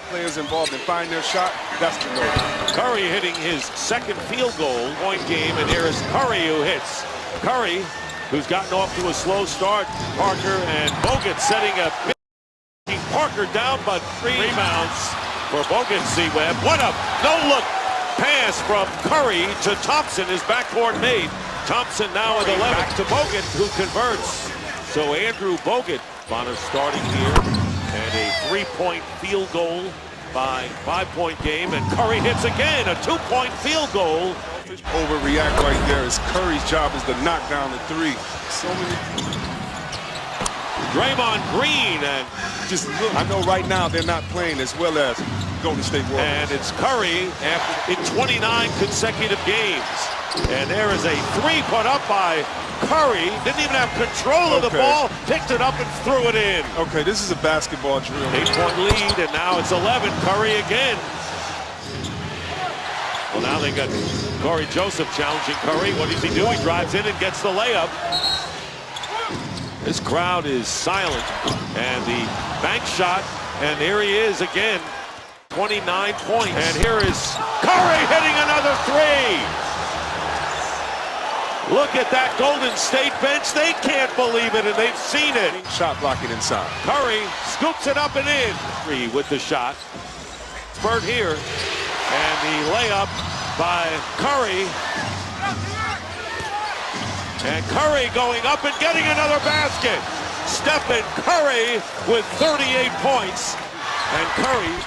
Players involved in finding their shot, that's the goal. Curry hitting his second field goal point game, and here is Curry who hits. Curry, who's gotten off to a slow start. Parker and Bogut setting a big Parker down, but 3 rebounds for Bogut. C-Web. What a no-look pass from Curry to Thompson. His backboard made. Thompson now with 11 to Bogut, who converts. So Andrew Bogut, Bonner starting here. And a 3-point field goal by 5-point game. And Curry hits again, a 2-point field goal. Overreact right there. It's Curry's job is to knock down the 3. So many. Draymond Green, and just look. I know right now they're not playing as well as Golden State Warriors. And it's Curry in 29 consecutive games. And there is a 3 put up by Curry. Didn't even have control of the ball. Picked it up and threw it in. Okay, this is a basketball drill. 8-point lead, and now it's 11. Curry again. Well, now they got Corey Joseph challenging Curry. What does he do? He drives in and gets the layup. This crowd is silent. And the bank shot, and here he is again. 29 points. And here is Curry hitting another 3. Look at that Golden State bench. They can't believe it, and they've seen it. Shot blocking inside. Curry scoops it up and in. 3 with the shot. Spurt here. And the layup by Curry. And Curry going up and getting another basket. Stephen Curry with 38 points. And Curry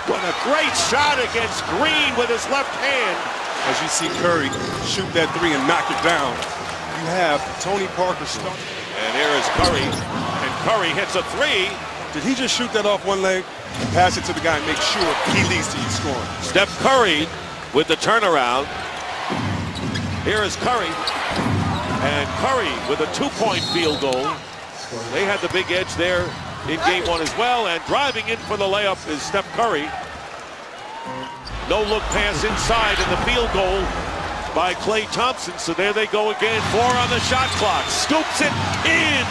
with a great shot against Green with his left hand. As you see Curry shoot that 3 and knock it down, you have Tony Parker starting. And here is Curry, and Curry hits a 3. Did he just shoot that off one leg and pass it to the guy and make sure he leads to you scoring? Steph Curry with the turnaround. Here is Curry, and Curry with a 2-point field goal. They had the big edge there in game 1 as well, and driving in for the layup is Steph Curry. No-look pass inside, and the field goal by Klay Thompson. So there they go again. 4 on the shot clock. Scoops it in.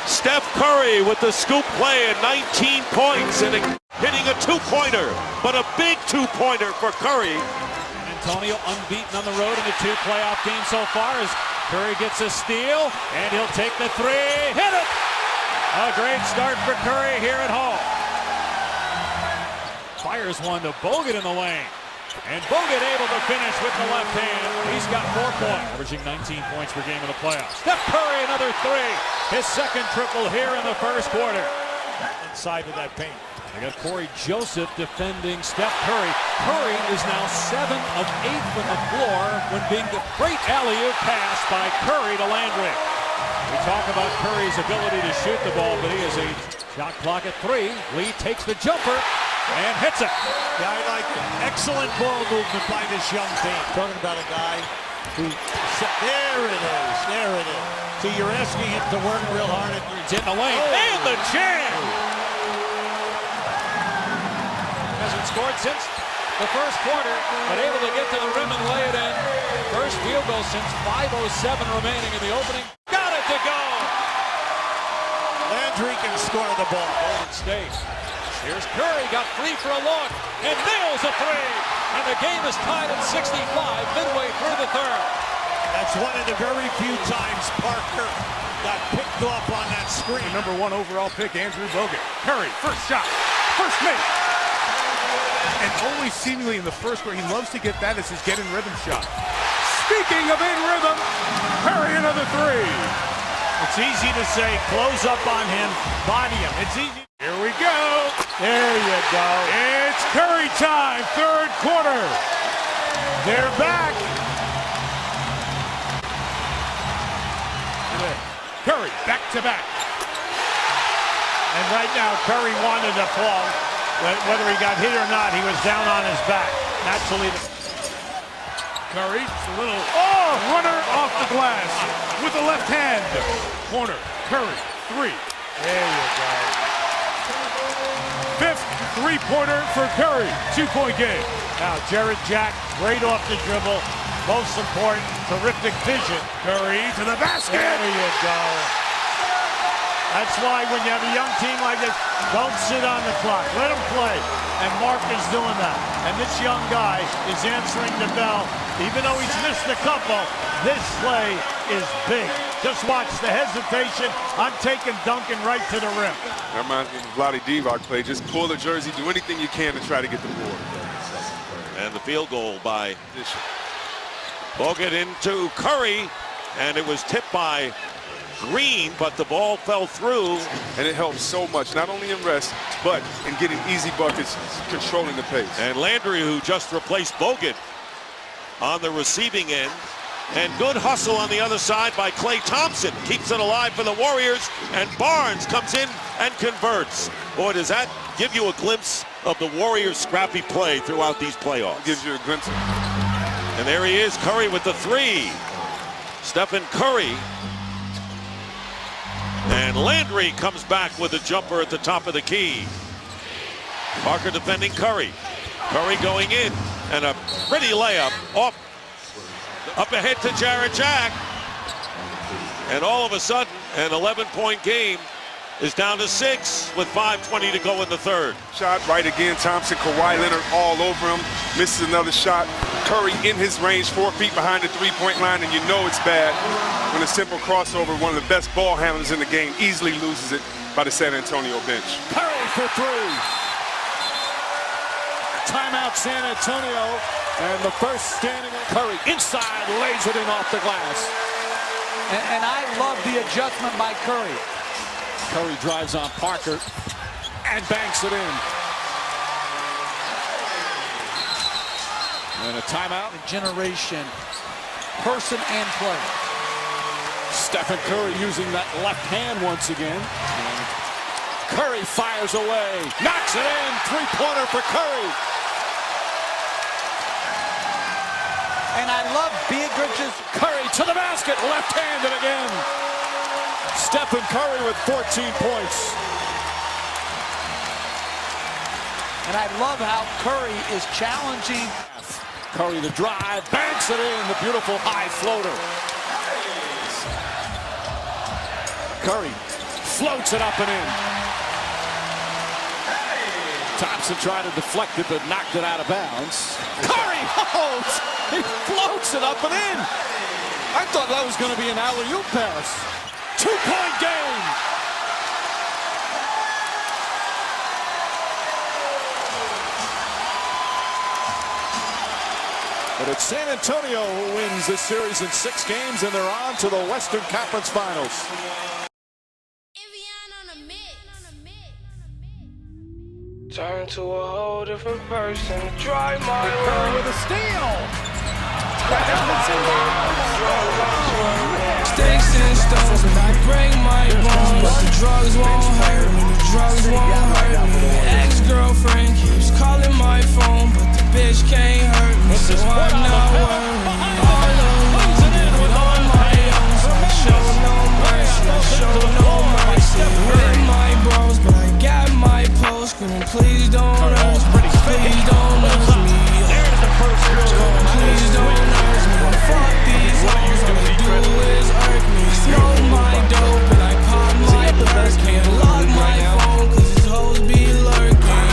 Steph Curry with the scoop play and 19 points. And hitting a two-pointer, but a big two-pointer for Curry. Antonio unbeaten on the road in the 2 playoff games so far as Curry gets a steal, and he'll take the 3, hit it! A great start for Curry here at home. Fires one to Bogut in the lane. And Bogut able to finish with the left hand. He's got 4 points, averaging 19 points per game in the playoffs. Steph Curry, another 3. His second triple here in the first quarter. Inside of that paint. I got Corey Joseph defending Steph Curry. Curry is now 7 of 8 from the floor when being the great alley-oop pass by Curry to Landry. We talk about Curry's ability to shoot the ball, but he is a shot clock at 3. Lee takes the jumper and hits it. Yeah, I like it. Excellent ball movement by this young team. Talking about a guy who, there it is, there it is. So you're asking him to work real hard at It's in the lane, and the jam! Hasn't scored since the first quarter, but able to get to the rim and lay it in. First field goal since 5:07 remaining in the opening. Got it to go! Landry can score the ball. Golden State. Here's Curry, got free for a look, and nails a 3. And the game is tied at 65 midway through the third. That's one of the very few times Parker got picked off on that screen. The number 1 overall pick, Andrew Bogut. Curry, first shot, first make. And always seemingly in the first quarter, he loves to get that as his get in rhythm shot. Speaking of in rhythm, Curry another 3. It's easy to say, close up on him, body him. It's easy. Here we go. There you go. It's Curry time, third quarter. They're back. Curry, back to back. And right now, Curry wanted to fall. Whether he got hit or not, he was down on his back. Naturally. Curry, a little runner off the glass with the left hand. Corner, Curry, 3. There you go. 5th three-pointer for Curry, 2-point game. Now, Jared Jack, great off the dribble. Most important, terrific vision. Curry to the basket. There you go. That's why when you have a young team like this, don't sit on the clock. Let them play. And Mark is doing that. And this young guy is answering the bell. Even though he's missed a couple, this play is big. Just watch the hesitation. I'm taking Duncan right to the rim. That reminds me of the Vlade Divac play. Just pull the jersey, do anything you can to try to get the board. And the field goal by Bogut into Curry, and it was tipped by Green, but the ball fell through. And it helps so much, not only in rest, but in getting easy buckets, controlling the pace. And Landry, who just replaced Bogut on the receiving end. And good hustle on the other side by Klay Thompson. Keeps it alive for the Warriors, and Barnes comes in and converts. Boy, does that give you a glimpse of the Warriors' scrappy play throughout these playoffs. It gives you a glimpse. And there he is, Curry with the 3. Stephen Curry. And Landry comes back with a jumper at the top of the key. Parker defending Curry. Curry going in, and a pretty layup off. Up ahead to Jared Jack. And all of a sudden, an 11-point game is down to 6 with 5:20 to go in the third. Shot right again. Thompson, Kawhi Leonard all over him. Misses another shot. Curry in his range, 4 feet behind the three-point line, and you know it's bad when a simple crossover, one of the best ball handlers in the game, easily loses it by the San Antonio bench. Curry for 3. Timeout San Antonio, and the first standing Curry inside lays it in off the glass. And I love the adjustment by Curry. Curry drives on Parker and banks it in. And a timeout. Generation, person and play. Stephen Curry using that left hand once again. And Curry fires away, knocks it in, 3-pointer for Curry. And I love Beatrice's Curry to the basket, left-handed again. Stephen Curry with 14 points. And I love how Curry is challenging. Curry the drive, banks it in, the beautiful high floater. Curry floats it up and in. Time Thompson tried to deflect it, but knocked it out of bounds. Curry holds. He floats it up and in. I thought that was going to be an alley-oop pass. 2-point game. But it's San Antonio who wins this series in 6 games, and they're on to the Western Conference Finals. Turn to a whole different person. Drive my way with a steal. Sticks and stones might break my bones, but the drugs won't hurt me. The drugs won't hurt me. Ex-girlfriend keeps calling my phone, but the bitch can't hurt me, so I'm not worried. All alone, on my own, so I show no mercy. I show no mercy. With my bros, but I got my post screaming, please don't hurt me. Please don't hurt me. Please don't hurt me. Fuck these hoes, all they do is irk me. Smoke my dope and I pop my perk. Can't lock my phone cause these hoes be lurking.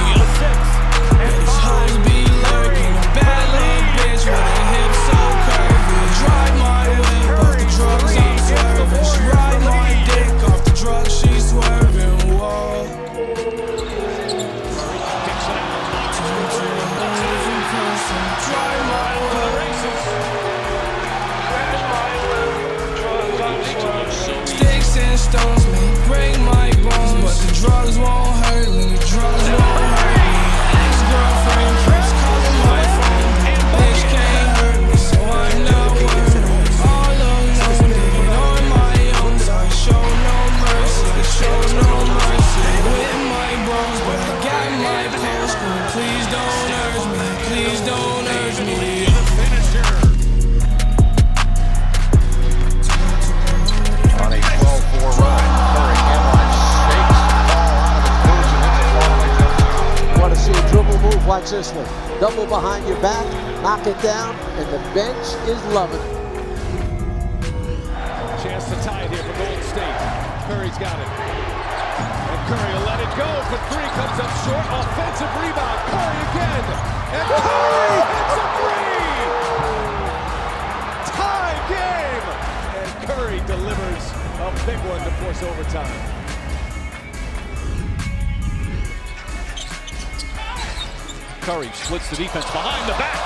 These hoes be lurking. A bad little bitch with a hip so curvy. Drive my whip off the drugs I'm swerving. She ride my dick off the drugs she's swerving. Whoa. Sticks and stones may break my bones, but the drugs won't hurt me. The drugs won't hurt me. Ex-girlfriend keeps calling my phone, bitch can't hurt me, so I'm not worried. All alone, living on my own, so I show no mercy. I show no mercy. With my bros, but I got my post screaming, please don't urge me. Please don't urge me. On a 12-4 run, Curry Hamline shakes the ball out of the boots and hits it long way down. You want to see a dribble move? Watch this one. Double behind your back, knock it down, and the bench is loving it. Chance to tie it here for Golden State. Curry's got it. And Curry will let it go for 3. Comes up short. Offensive rebound. Curry again. And Curry hits a 3. Tie game. And Curry delivers a big one to force overtime. Curry splits the defense behind the back.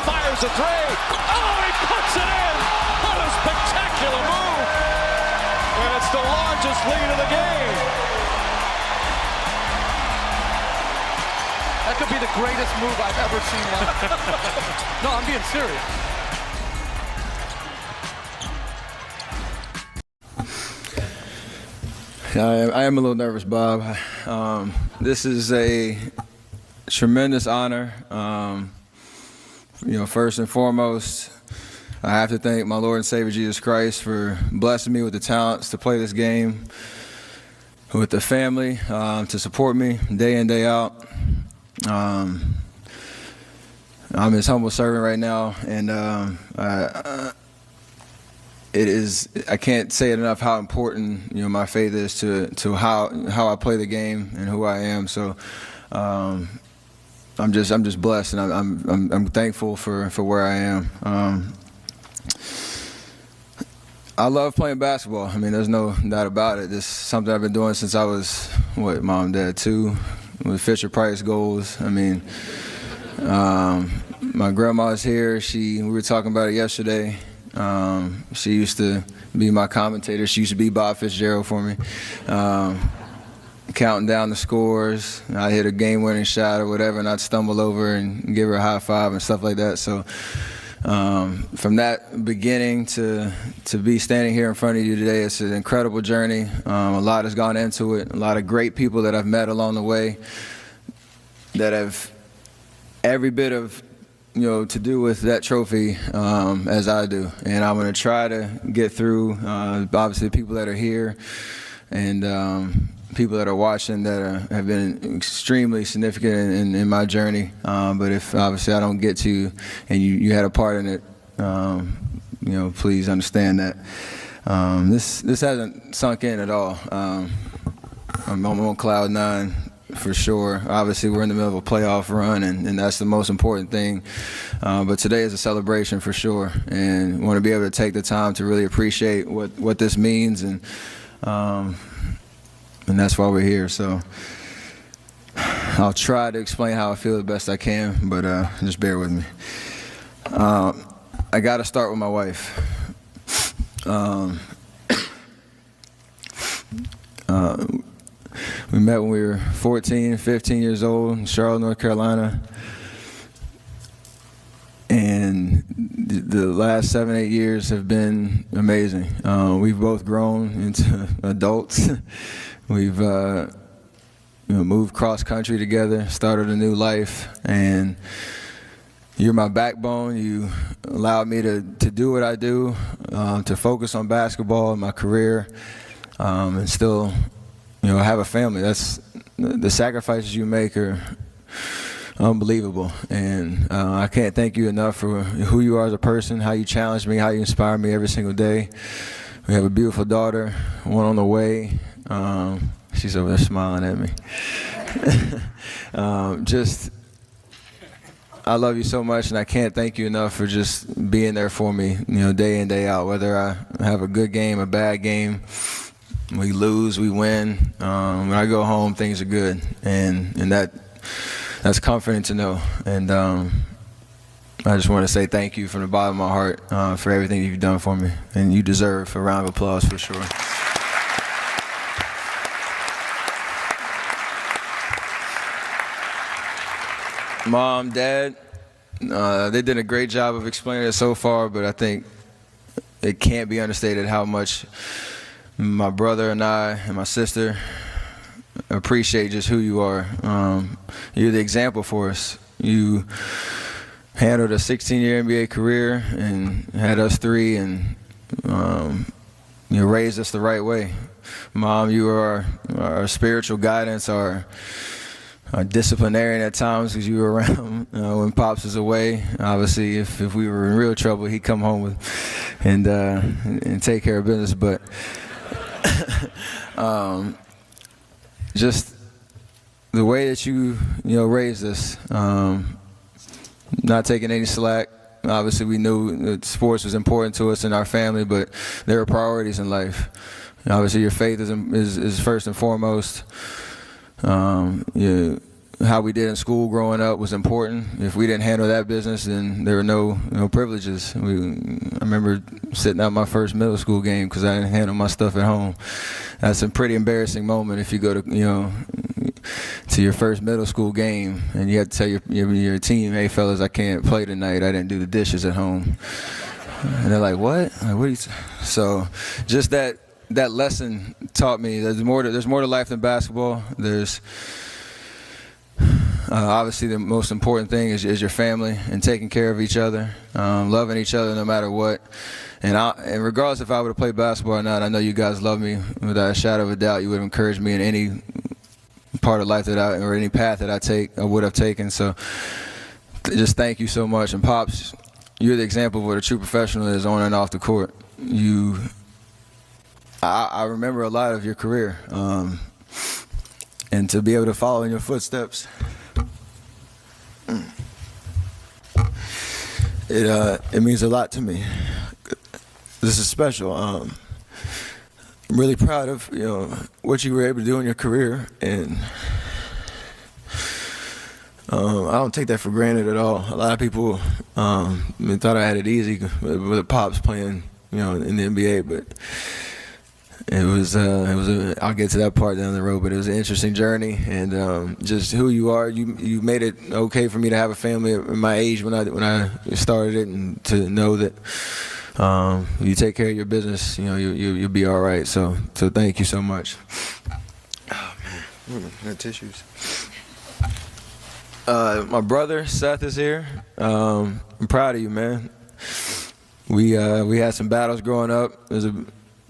Fires a 3. Oh, he puts it in. What a spectacular move. And it's the largest lead of the game. That could be the greatest move I've ever seen. No, I'm being serious. I am a little nervous, Bob. This is a tremendous honor. First and foremost, I have to thank my Lord and Savior Jesus Christ for blessing me with the talents to play this game, with the family to support me day in, day out. I'm his humble servant right now, and I can't say it enough how important my faith is to how I play the game and who I am. So I'm just blessed, and I'm thankful for where I am. I love playing basketball. I mean, there's no doubt about it. This is something I've been doing since I was Mom, Dad, 2 with Fisher Price goals. I mean, my grandma's here. We were talking about it yesterday. She used to be my commentator. She used to be Bob Fitzgerald for me, counting down the scores. I'd hit a game-winning shot or whatever, and I'd stumble over and give her a high five and stuff like that. So from that beginning to be standing here in front of you today, it's an incredible journey. A lot has gone into it. A lot of great people that I've met along the way that have every bit of to do with that trophy as I do, and I'm going to try to get through. Obviously, the people that are here and people that are watching that have been extremely significant in my journey. But if obviously I don't get to, and you had a part in it, please understand that this hasn't sunk in at all. I'm on cloud 9. for sure. Obviously, we're in the middle of a playoff run, and that's the most important thing. But today is a celebration for sure, and want to be able to take the time to really appreciate what this means, and that's why we're here. So I'll try to explain how I feel the best I can, but just bear with me. I got to start with my wife. We met when we were 14, 15 years old in Charlotte, North Carolina. And the last 7, 8 years have been amazing. We've both grown into adults. We've moved cross country together, started a new life, and you're my backbone. You allowed me to do what I do, to focus on basketball and my career, and still, have a family. That's the sacrifices you make are unbelievable, and I can't thank you enough for who you are as a person, how you challenge me, how you inspire me every single day. We have a beautiful daughter, one on the way. She's over there smiling at me. I love you so much, and I can't thank you enough for just being there for me, day in, day out. Whether I have a good game, a bad game, we lose, we win. When I go home, things are good, and that's comforting to know. And I just want to say thank you from the bottom of my heart for everything you've done for me, and you deserve a round of applause for sure. Mom, Dad, they did a great job of explaining it so far, but I think it can't be understated how much my brother and I and my sister appreciate just who you are. You're the example for us. You handled a 16-year NBA career and had us three, and you raised us the right way. Mom, you are our spiritual guidance, our disciplinarian at times, because you were around when Pops was away. Obviously, if we were in real trouble, he'd come home and take care of business. But just the way that you raised us, not taking any slack. Obviously, we knew that sports was important to us and our family, but there are priorities in life. Obviously, your faith is first and foremost. How we did in school growing up was important. If we didn't handle that business, then there were no privileges. I remember sitting out my first middle school game because I didn't handle my stuff at home. That's a pretty embarrassing moment if you go to your first middle school game and you have to tell your team, "Hey fellas, I can't play tonight. I didn't do the dishes at home." And they're like, "What? Like, what are you?" So just that lesson taught me there's more to life than basketball. There's obviously the most important thing is your family and taking care of each other, loving each other no matter what. And regardless if I would have played basketball or not, I know you guys love me without a shadow of a doubt. You would have encouraged me in any part of life or any path that I would have taken. So just thank you so much. And Pops, you're the example of what a true professional is on and off the court. I remember a lot of your career, and to be able to follow in your footsteps, it means a lot to me. This is special. I'm really proud of what you were able to do in your career, and I don't take that for granted at all. A lot of people thought I had it easy with Pops playing in the NBA, but it was I'll get to that part down the road, but it was an interesting journey, and just who you are. You made it okay for me to have a family at my age when I started it, and to know that you take care of your business, you'll be all right. So thank you so much. Oh man, got tissues. My brother Seth is here. I'm proud of you, man. We had some battles growing up.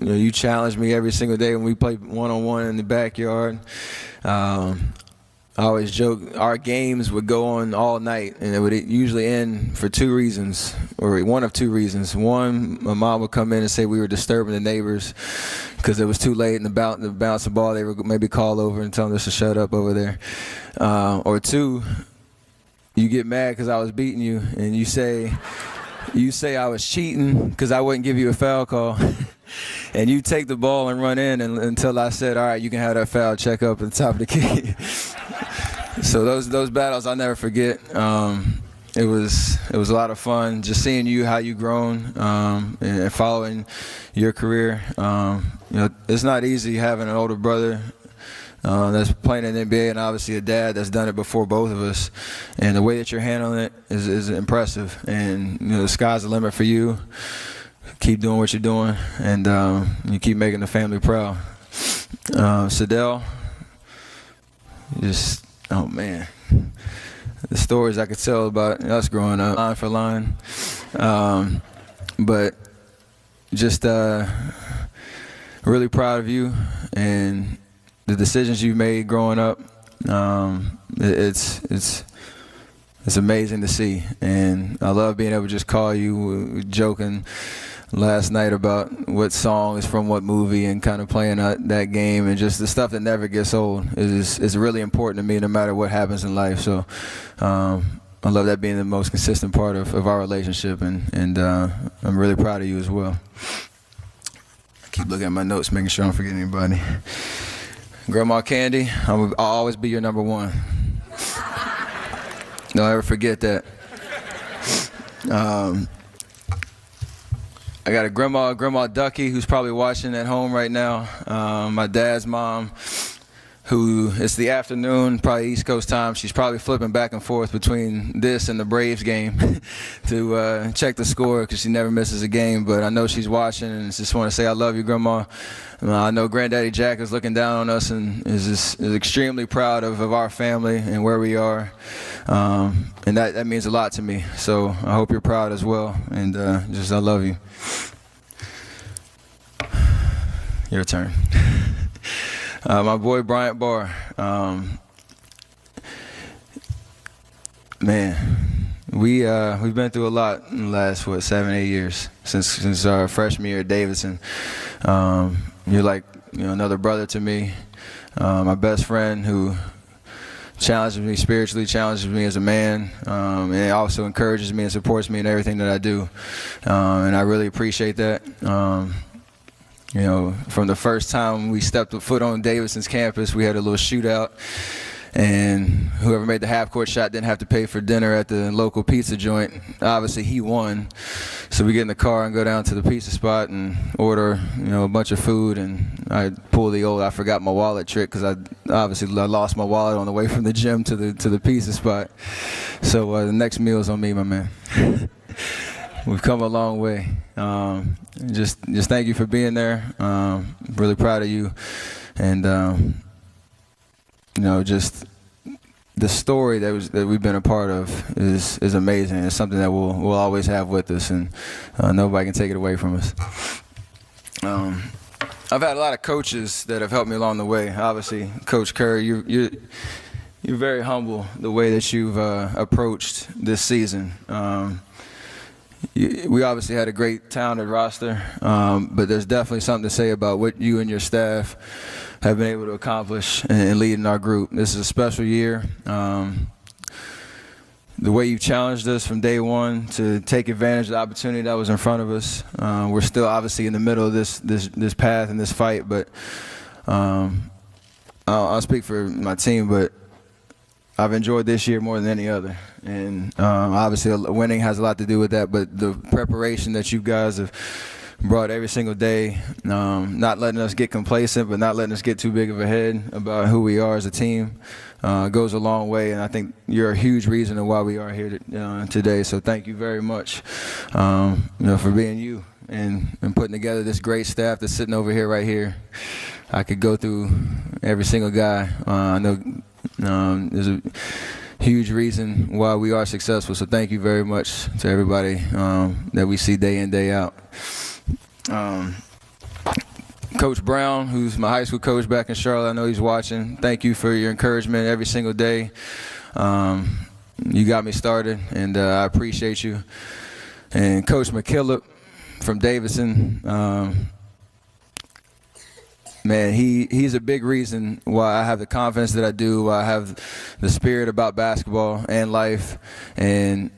You challenged me every single day when we played one-on-one in the backyard. I I always joke our games would go on all night, and it would usually end for two reasons, or one of two reasons. One, my mom would come in and say we were disturbing the neighbors because it was too late in the bounce the ball. They would maybe call over and tell us to shut up over there. Or two, you get mad because I was beating you, and you say I was cheating because I wouldn't give you a foul call. And you take the ball and run in until I said, all right, you can have that foul check up at the top of the key. So those battles I'll never forget. It was a lot of fun just seeing you, how you grown, and following your career. It's not easy having an older brother that's playing in the NBA, and obviously a dad that's done it before both of us. And the way that you're handling it is impressive. And the sky's the limit for you. Keep doing what you're doing, and you keep making the family proud. Sadell, oh man, the stories I could tell about us growing up, line for line. But just really proud of you and the decisions you've made growing up. It's amazing to see, and I love being able to just call you. We were joking last night about what song is from what movie and kind of playing that game, and just the stuff that never gets old is really important to me no matter what happens in life. So I love that being the most consistent part of our relationship, and I'm really proud of you as well. I keep looking at my notes, making sure I don't forget anybody. Grandma Candy, I'll always be your number one. Don't ever forget that. I got a Grandma Ducky, who's probably watching at home right now. My dad's mom, who it's the afternoon, probably East Coast time. She's probably flipping back and forth between this and the Braves game to check the score because she never misses a game. But I know she's watching, and just want to say I love you, Grandma. I know Granddaddy Jack is looking down on us and is extremely proud of our family and where we are. And that means a lot to me. So I hope you're proud as well. And I love you. Your turn. My boy Bryant Barr. Man, we've been through a lot in the last 7-8 years since our freshman year at Davidson. You're like another brother to me, my best friend who challenges me spiritually, challenges me as a man, and it also encourages me and supports me in everything that I do, and I really appreciate that. From the first time we stepped foot on Davidson's campus, we had a little shootout, and whoever made the half-court shot didn't have to pay for dinner at the local pizza joint. Obviously, he won, so we get in the car and go down to the pizza spot and order, a bunch of food. And I pull the old "I forgot my wallet" trick because I lost my wallet on the way from the gym to the pizza spot. So the next meal is on me, my man. We've come a long way. Just thank you for being there. Really proud of you, and just the story that we've been a part of is amazing. It's something that we'll always have with us, and nobody can take it away from us. I've had a lot of coaches that have helped me along the way. Obviously, Coach Curry, you're very humble the way that you've approached this season. We obviously had a great talented roster, but there's definitely something to say about what you and your staff have been able to accomplish in leading our group. This is a special year. The way you've challenged us from day one to take advantage of the opportunity that was in front of us. We're still obviously in the middle of this path and this fight, but I'll speak for my team, but I've enjoyed this year more than any other. And obviously winning has a lot to do with that, but the preparation that you guys have brought every single day, not letting us get complacent, but not letting us get too big of a head about who we are as a team, goes a long way. And I think you're a huge reason of why we are here today. So thank you very much, for being you and putting together this great staff that's sitting over here right here. I could go through every single guy. I know there's a huge reason why we are successful. So thank you very much to everybody that we see day in, day out. Coach Brown, who's my high school coach back in Charlotte. I know he's watching. Thank you for your encouragement every single day. You got me started, and I appreciate you. And Coach McKillop from Davidson, man, he's a big reason why I have the confidence that I do, why I have the spirit about basketball and life. And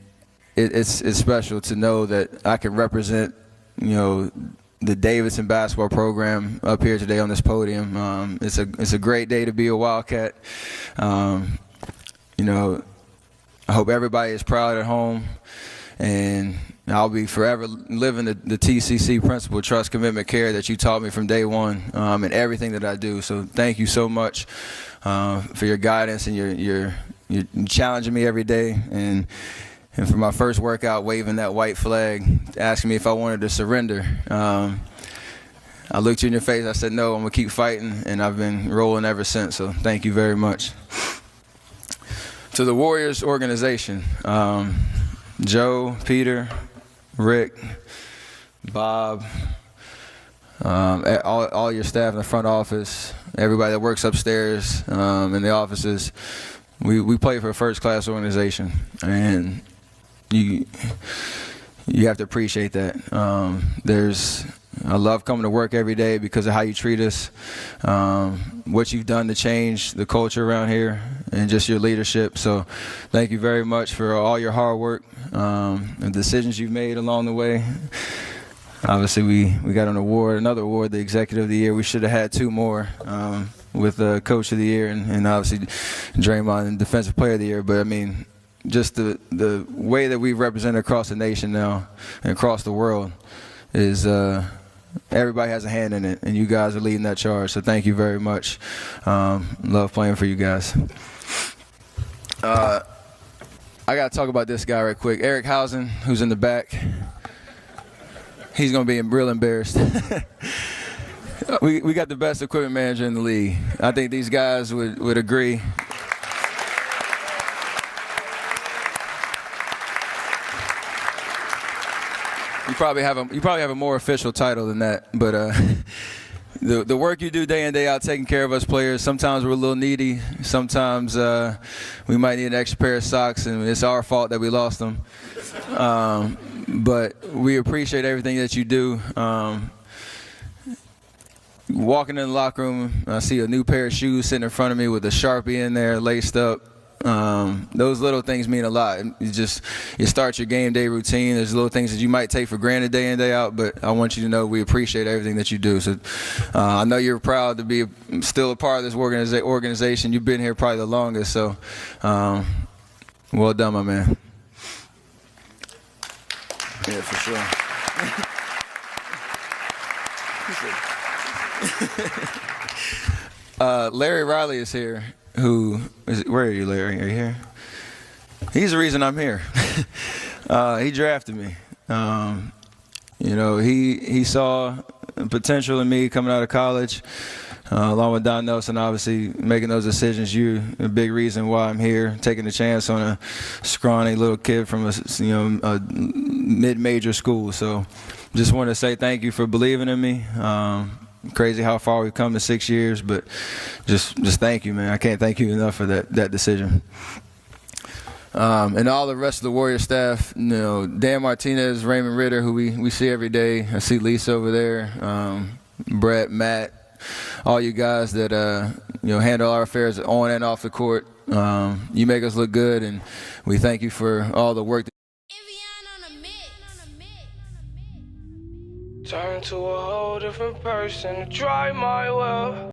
it's special to know that I can represent, the Davidson basketball program up here today on this podium. It's a great day to be a Wildcat. I hope everybody is proud at home, and I'll be forever living the TCC principle, trust, commitment, care that you taught me from day one in everything that I do. So thank you so much for your guidance, and you're challenging me every day. And for my first workout, waving that white flag, asking me if I wanted to surrender. I looked you in your face. I said, no, I'm going to keep fighting, and I've been rolling ever since. So thank you very much. To the Warriors organization, Joe, Peter, Rick, Bob, all your staff in the front office, everybody that works upstairs in the offices, we play for a first-class organization, and you have to appreciate that. I love coming to work every day because of how you treat us, what you've done to change the culture around here, and just your leadership. So thank you very much for all your hard work, and decisions you've made along the way. Obviously, we got another award, the Executive of the Year. We should have had 2 more with Coach of the Year and obviously Draymond and Defensive Player of the Year. But, I mean, just the way that we represent across the nation now and across the world is everybody has a hand in it, and you guys are leading that charge. So thank you very much. Love playing for you guys. I got to talk about this guy right quick. Eric Housen, who's in the back. He's going to be real embarrassed. We got the best equipment manager in the league. I think these guys would agree. You probably have a more official title than that, but the work you do day in, day out, taking care of us players. Sometimes we're a little needy. Sometimes we might need an extra pair of socks, and it's our fault that we lost them. But we appreciate everything that you do. Walking in the locker room, I see a new pair of shoes sitting in front of me with a Sharpie in there, laced up. Those little things mean a lot. You start your game day routine. There's little things that you might take for granted day in, day out, but I want you to know we appreciate everything that you do. So I know you're proud to be still a part of this organization. You've been here probably the longest, so well done, my man. Yeah, for sure. Larry Riley is here. Where are you, Larry? Are you here? He's the reason I'm here. He drafted me. He saw potential in me coming out of college, along with Don Nelson, obviously making those decisions. You're a big reason why I'm here, taking a chance on a scrawny little kid from a mid-major school. So, just want to say thank you for believing in me. Crazy how far we've come in 6 years, but just thank you, man. I can't thank you enough for that decision. And all the rest of the Warrior staff, Dan Martinez, Raymond Ritter, who we see every day. I see Lisa over there, Brett, Matt, all you guys that handle our affairs on and off the court. You make us look good, and we thank you for all the work. Turn to a whole different person to try my will.